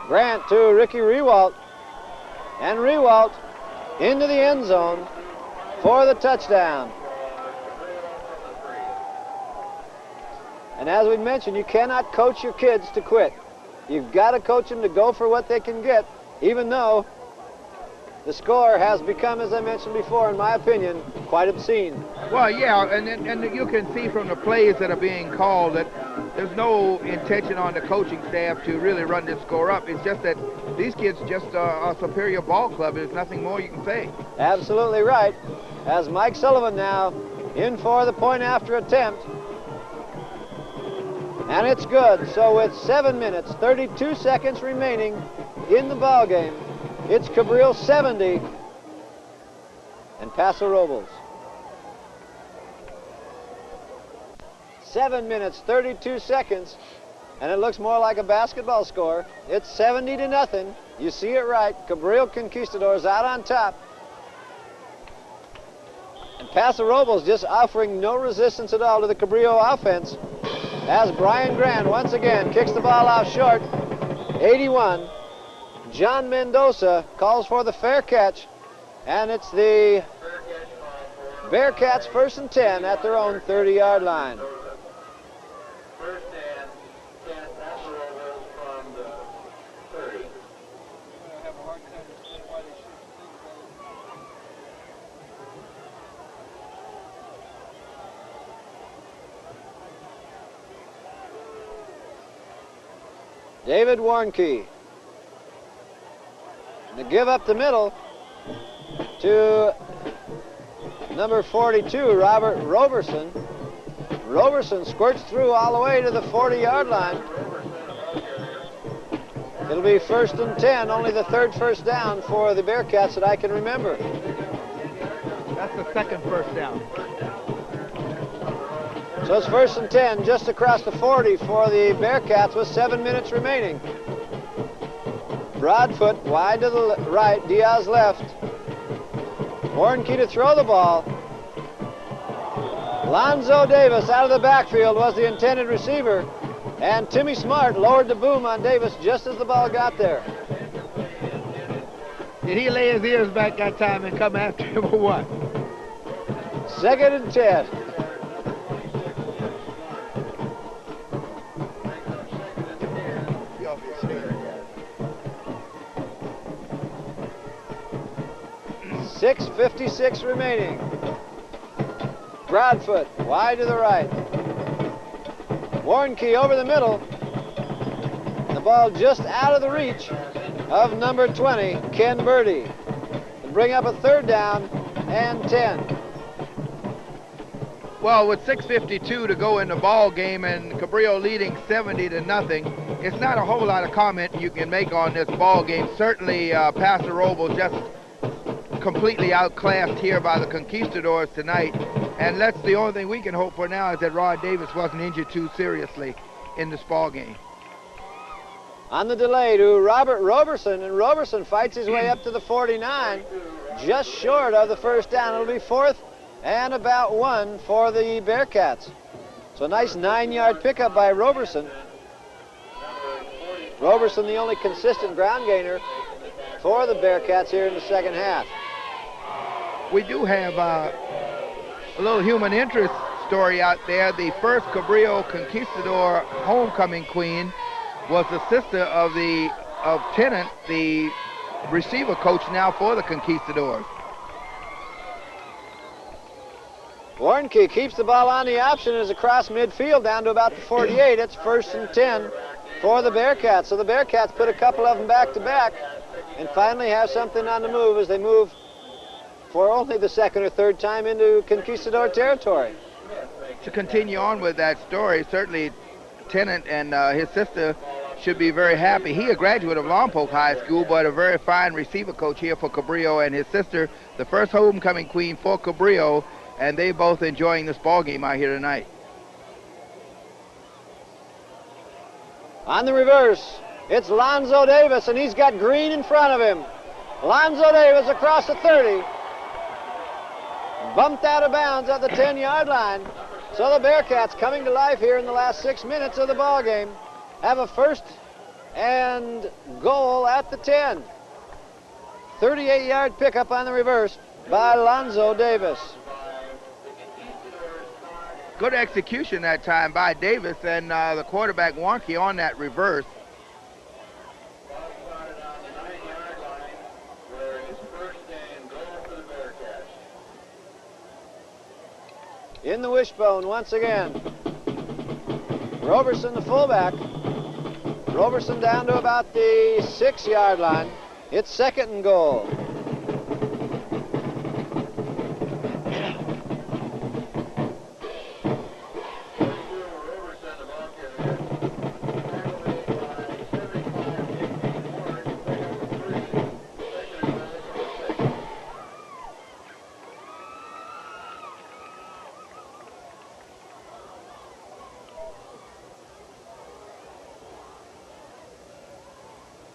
Grant to Ricky Rewalt. And Rewalt into the end zone for the touchdown. And as we mentioned, you cannot coach your kids to quit. You've got to coach them to go for what they can get, even though the score has become, as I mentioned before, in my opinion, quite obscene. Well, yeah, and you can see from the plays that are being called that there's no intention on the coaching staff to really run this score up. It's just that these kids just are a superior ball club. There's nothing more you can say. Absolutely right. As Mike Sullivan now in for the point after attempt. And it's good. So with 7 minutes, 32 seconds remaining in the ball game, it's Cabrillo 70 and Paso Robles. 7 minutes, 32 seconds, and it looks more like a basketball score. It's 70-0. You see it right. Cabrillo Conquistadors out on top. And Paso Robles just offering no resistance at all to the Cabrillo offense as Brian Grant once again kicks the ball out short. 81. John Mendoza calls for the fair catch, and it's the Bearcats 1st and 10 at their own 30-yard line. First and 10, Paso Robles from the 30. David Warnke. And the give up the middle to number 42, Robert Roberson. Roberson squirts through all the way to the 40-yard line. It'll be 1st and 10, only the 3rd first down for the Bearcats that I can remember. That's the 2nd first down. So it's 1st and 10 just across the 40 for the Bearcats with 7 minutes remaining. Broadfoot wide to the right, Diaz left. Warnke to throw the ball. Lonzo Davis out of the backfield was the intended receiver, and Timmy Smart lowered the boom on Davis just as the ball got there. Did he lay his ears back that time and come after him or what? 2nd and 10. .56 remaining. Broadfoot wide to the right. Warnke over the middle. ball just out of the reach of number 20, Ken Birdie, to bring up a third down and 10. Well, with 6:52 to go in the ball game and Cabrillo leading 70-0, it's not a whole lot of comment you can make on this ball game. Certainly, Paso Robles just completely outclassed here by the Conquistadors tonight, and that's the only thing we can hope for now, is that Rod Davis wasn't injured too seriously in this ball game. On the delay to Robert Roberson, and Roberson fights his way up to the 49, just short of the first down. It'll be 4th and about 1 for the Bearcats. So a nice 9-yard pickup by Roberson. Roberson, the only consistent ground gainer for the Bearcats here in the second half. We do have a little human interest story out there. The first Cabrillo Conquistador homecoming queen was the sister of Tennant, the receiver coach now for the Conquistadors. Warnke keeps the ball on the option, is across midfield down to about the 48. It's 1st and 10 for the Bearcats. So the Bearcats put a couple of them back to back and finally have something on the move as they move for only the second or third time into Conquistador territory. To continue on with that story, certainly Tennant and his sister should be very happy. He a graduate of Lompoc High School, but a very fine receiver coach here for Cabrillo, and his sister, the first homecoming queen for Cabrillo, and they both enjoying this ball game out here tonight. On the reverse, it's Lonzo Davis, and he's got Green in front of him. Lonzo Davis across the 30. Bumped out of bounds at the 10-yard line. So the Bearcats, coming to life here in the last 6 minutes of the ball game, have a 1st and goal at the 10. 38-yard pickup on the reverse by Lonzo Davis. Good execution that time by Davis and the quarterback Warnke on that reverse. In the wishbone once again. Roberson, the fullback. Roberson down to about the 6-yard line. It's 2nd and goal.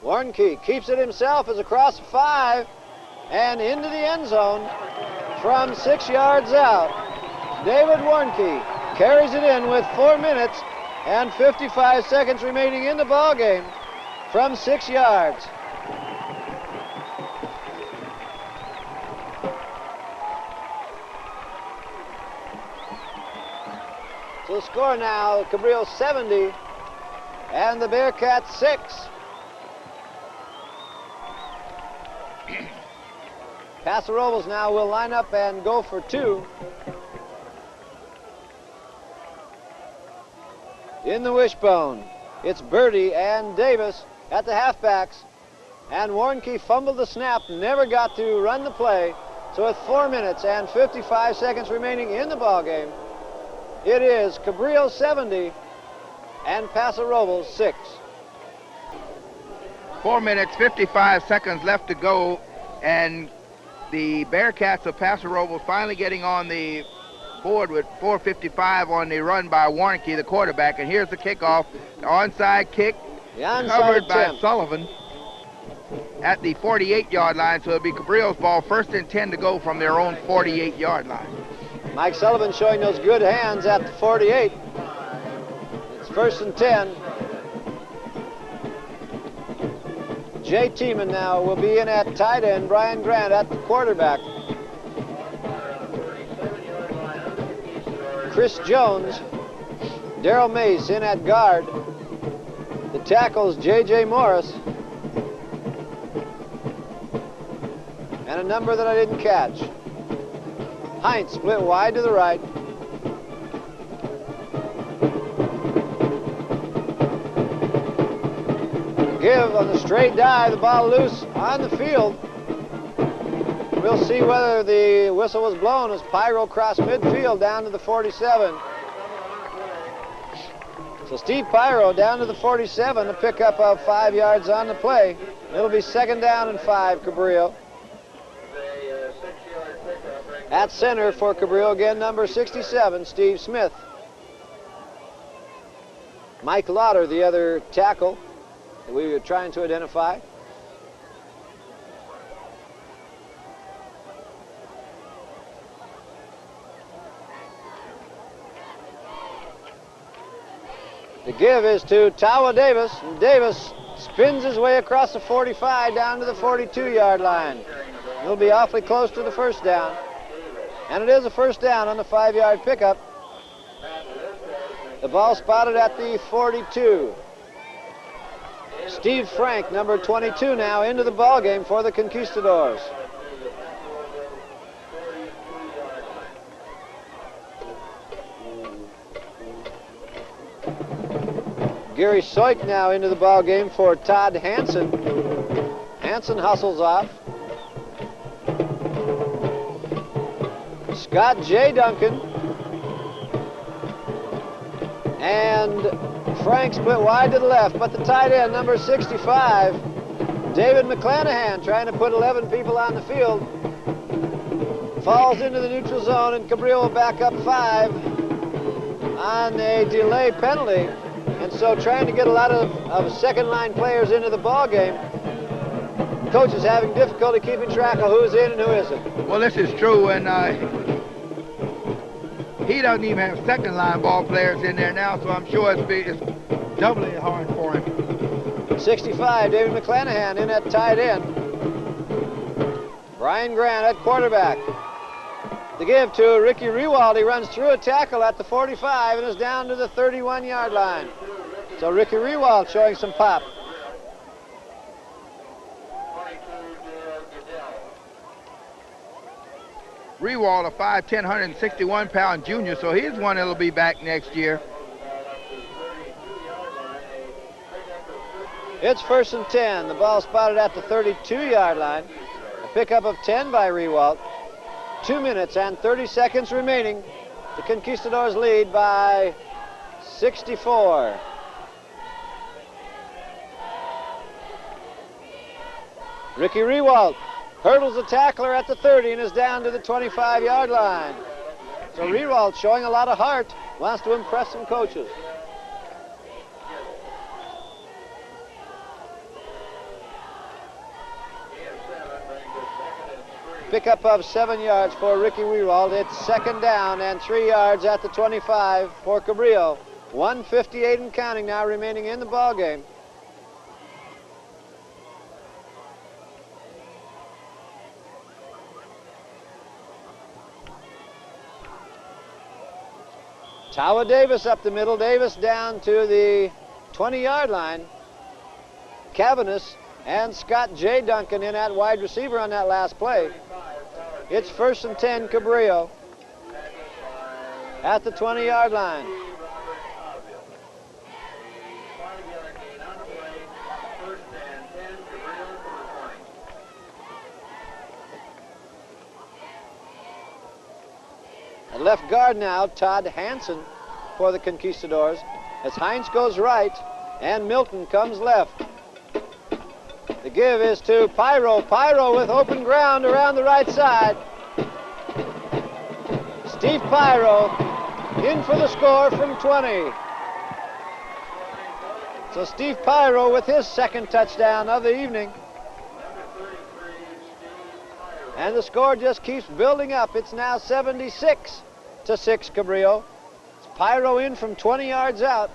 Warnke keeps it himself as across 5 and into the end zone from 6 yards out. David Warnke carries it in with 4 minutes and 55 seconds remaining in the ball game from 6 yards. So the score now, Cabrillo 70 and the Bearcats 6. Paso Robles now will line up and go for 2. In the wishbone, it's Birdie and Davis at the halfbacks. And Warnke fumbled the snap, never got to run the play. So with 4 minutes and 55 seconds remaining in the ball game, it is Cabrillo 70 and Paso Robles 6. 4 minutes, 55 seconds left to go, and the Bearcats of Paso Robles finally getting on the board with 4:55 on the run by Warnke, the quarterback. And here's the kickoff, the onside kick, covered by Sullivan at the 48-yard line. So it'll be Cabrillo's ball, 1st and 10 to go from their own 48-yard line. Mike Sullivan showing those good hands at the 48. It's 1st and 10. Jay Tiemann now will be in at tight end, Brian Grant at the quarterback. Chris Jones, Darrell Mace in at guard. The tackles, J.J. Morris. And a number that I didn't catch. Heinz split wide to the right. give on the straight dive, the ball loose on the field. We'll see whether the whistle was blown as Pyro crossed midfield down to the 47. So Steve Pyro down to the 47, a pickup of 5 yards on the play. It'll be 2nd down and 5, Cabrillo. At center for Cabrillo again, number 67, Steve Smith. Mike Lauder, the other tackle that we were trying to identify. The give is to Tawa Davis, and Davis spins his way across the 45 down to the 42-yard line. He'll be awfully close to the 1st down. And it is a 1st down on the 5-yard pickup. The ball spotted at the 42. Steve Frank, number 22 now, into the ball game for the Conquistadors. Gary Soik now into the ball game for Todd Hansen. Hansen hustles off. Scott J. Duncan. And Frank split wide to the left, but the tight end, number 65, David McClanahan, trying to put 11 people on the field, falls into the neutral zone, and Cabrillo will back up 5 on a delay penalty. And so trying to get a lot of second-line players into the ball game, coach is having difficulty keeping track of who's in and who isn't. Well, this is true, and he doesn't even have second-line ball players in there now, so I'm sure it's doubly hard for him. 65, David McClanahan in at tight end. Brian Grant at quarterback. The give to Ricky Rewald. He runs through a tackle at the 45 and is down to the 31-yard line. So Ricky Rewald showing some pop. Rewald, a 5'10", 161-pound junior, so he's one that'll be back next year. It's 1st and 10. The ball spotted at the 32-yard line. A pickup of 10 by Rewald. 2 minutes and 30 seconds remaining. The Conquistadors lead by 64. Ricky Rewald hurdles the tackler at the 30 and is down to the 25-yard line. So Rewald showing a lot of heart, wants to impress some coaches. Pickup of 7 yards for Ricky Rewald. It's 2nd down and 3 yards at the 25 for Cabrillo. 1:58 and counting now remaining in the ball game. Tawa Davis up the middle. Davis down to the 20-yard line. Cavanis and Scott J. Duncan in at wide receiver on that last play. It's 1st and 10, Cabrillo at the 20-yard line. At left guard now, Todd Hansen for the Conquistadors, as Heinz goes right and Milton comes left. The give is to Pyro. Pyro with open ground around the right side. Steve Pyro in for the score from 20. So Steve Pyro with his 2nd touchdown of the evening. And the score just keeps building up. It's now 76-6, Cabrillo. It's Pyro in from 20 yards out.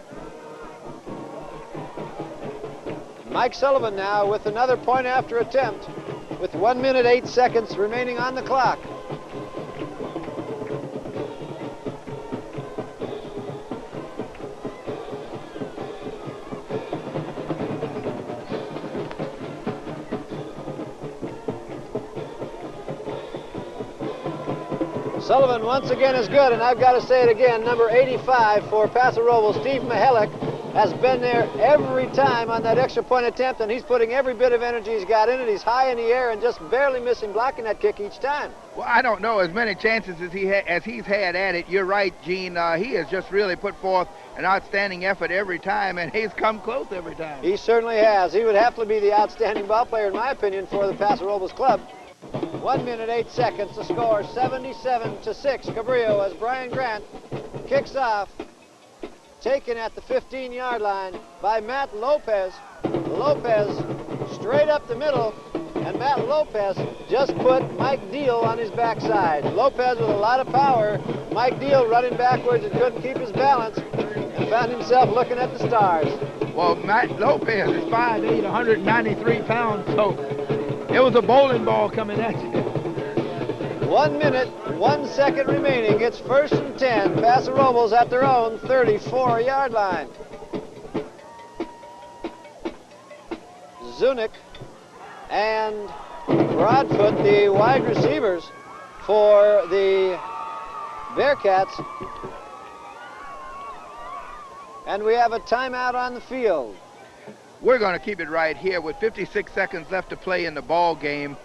Mike Sullivan now with another point after attempt with 1 minute 8 seconds remaining on the clock. Sullivan once again is good, and I've got to say it again, number 85 for Paso Robles, Steve Mihalik, has been there every time on that extra point attempt, and he's putting every bit of energy he's got in it. He's high in the air and just barely missing blocking that kick each time. Well, I don't know as many chances as he's had at it. You're right, Gene. He has just really put forth an outstanding effort every time, and he's come close every time. He certainly has. He would have to be the outstanding ball player, in my opinion, for the Paso Robles club. 1 minute, 8 seconds to score, 77-6. Cabrillo as Brian Grant kicks off, taken at the 15-yard line by Matt Lopez. Lopez straight up the middle, and Matt Lopez just put Mike Deal on his backside. Lopez with a lot of power. Mike Deal running backwards and couldn't keep his balance and found himself looking at the stars. Well, Matt Lopez is 5'8", 193 pounds, so it was a bowling ball coming at you. 1 minute, 1 second remaining. It's 1st and 10. Paso Robles at their own 34-yard line. Zunick and Broadfoot, the wide receivers for the Bearcats. And we have a timeout on the field. We're going to keep it right here with 56 seconds left to play in the ball game.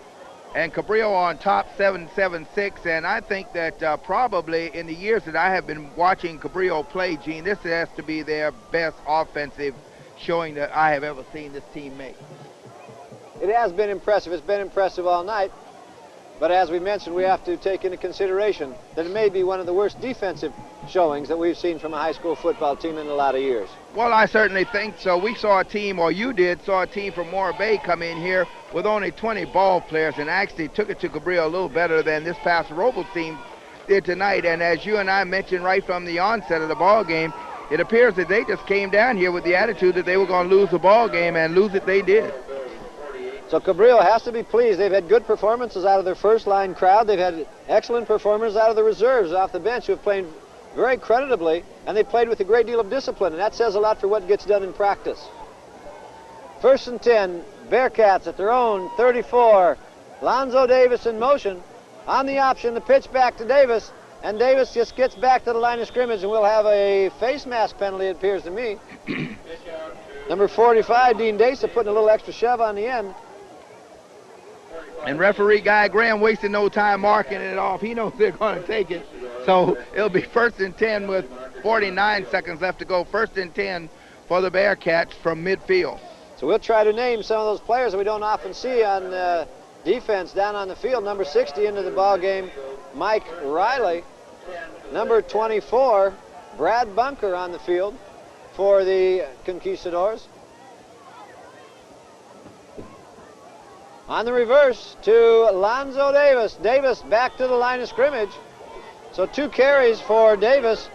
And Cabrillo on top, 7-7-6. And I think that probably in the years that I have been watching Cabrillo play, Gene, this has to be their best offensive showing that I have ever seen this team make. It has been impressive. It's been impressive all night. But as we mentioned, we have to take into consideration that it may be one of the worst defensive showings that we've seen from a high school football team in a lot of years. Well, I certainly think so. We saw a team, or you did, saw a team from Morro Bay come in here with only 20 ball players and actually took it to Cabrillo a little better than this Paso Robles team did tonight. And as you and I mentioned right from the onset of the ball game, it appears that they just came down here with the attitude that they were going to lose the ball game, and lose it they did. So Cabrillo has to be pleased. They've had good performances out of their first-line crowd. They've had excellent performers out of the reserves off the bench who have played very creditably, and they played with a great deal of discipline, and that says a lot for what gets done in practice. 1st and 10, Bearcats at their own 34. Lonzo Davis in motion. On the option, the pitch back to Davis, and Davis just gets back to the line of scrimmage, and we'll have a face mask penalty, it appears to me. Number 45, Dean Dasa, putting a little extra shove on the end. And referee Guy Graham wasting no time marking it off. He knows they're going to take it. So it'll be 1st and 10 with 49 seconds left to go. 1st and 10 for the Bearcats from midfield. So we'll try to name some of those players that we don't often see on defense down on the field. Number 60 into the ball game, Mike Riley. Number 24, Brad Bunker on the field for the Conquistadors. On the reverse to Lonzo Davis. Davis back to the line of scrimmage. So 2 carries for Davis.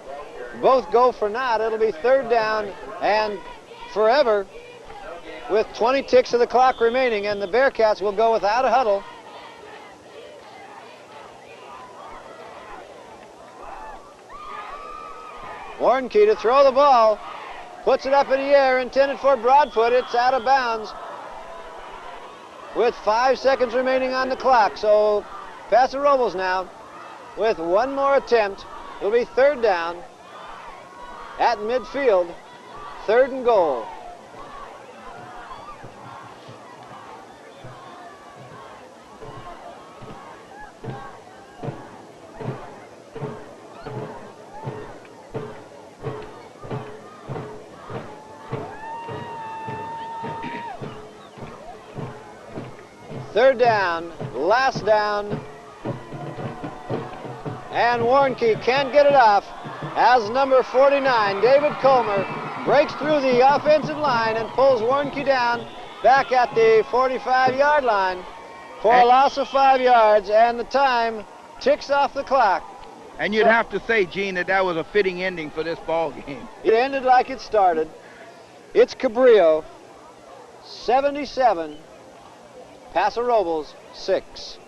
Both go for naught. It'll be 3rd down and forever with 20 ticks of the clock remaining, and the Bearcats will go without a huddle. Warnke to throw the ball. Puts it up in the air, intended for Broadfoot. It's out of bounds with 5 seconds remaining on the clock. So Paso Robles now with 1 more attempt. It'll be 3rd down at midfield, 3rd and goal. Third down, last down, and Warnke can't get it off as number 49, David Comer, breaks through the offensive line and pulls Warnke down back at the 45-yard line for a loss of 5 yards, and the time ticks off the clock. And you'd have to say, Gene, that that was a fitting ending for this ball game. It ended like it started. It's Cabrillo, 77, Paso Robles, 6.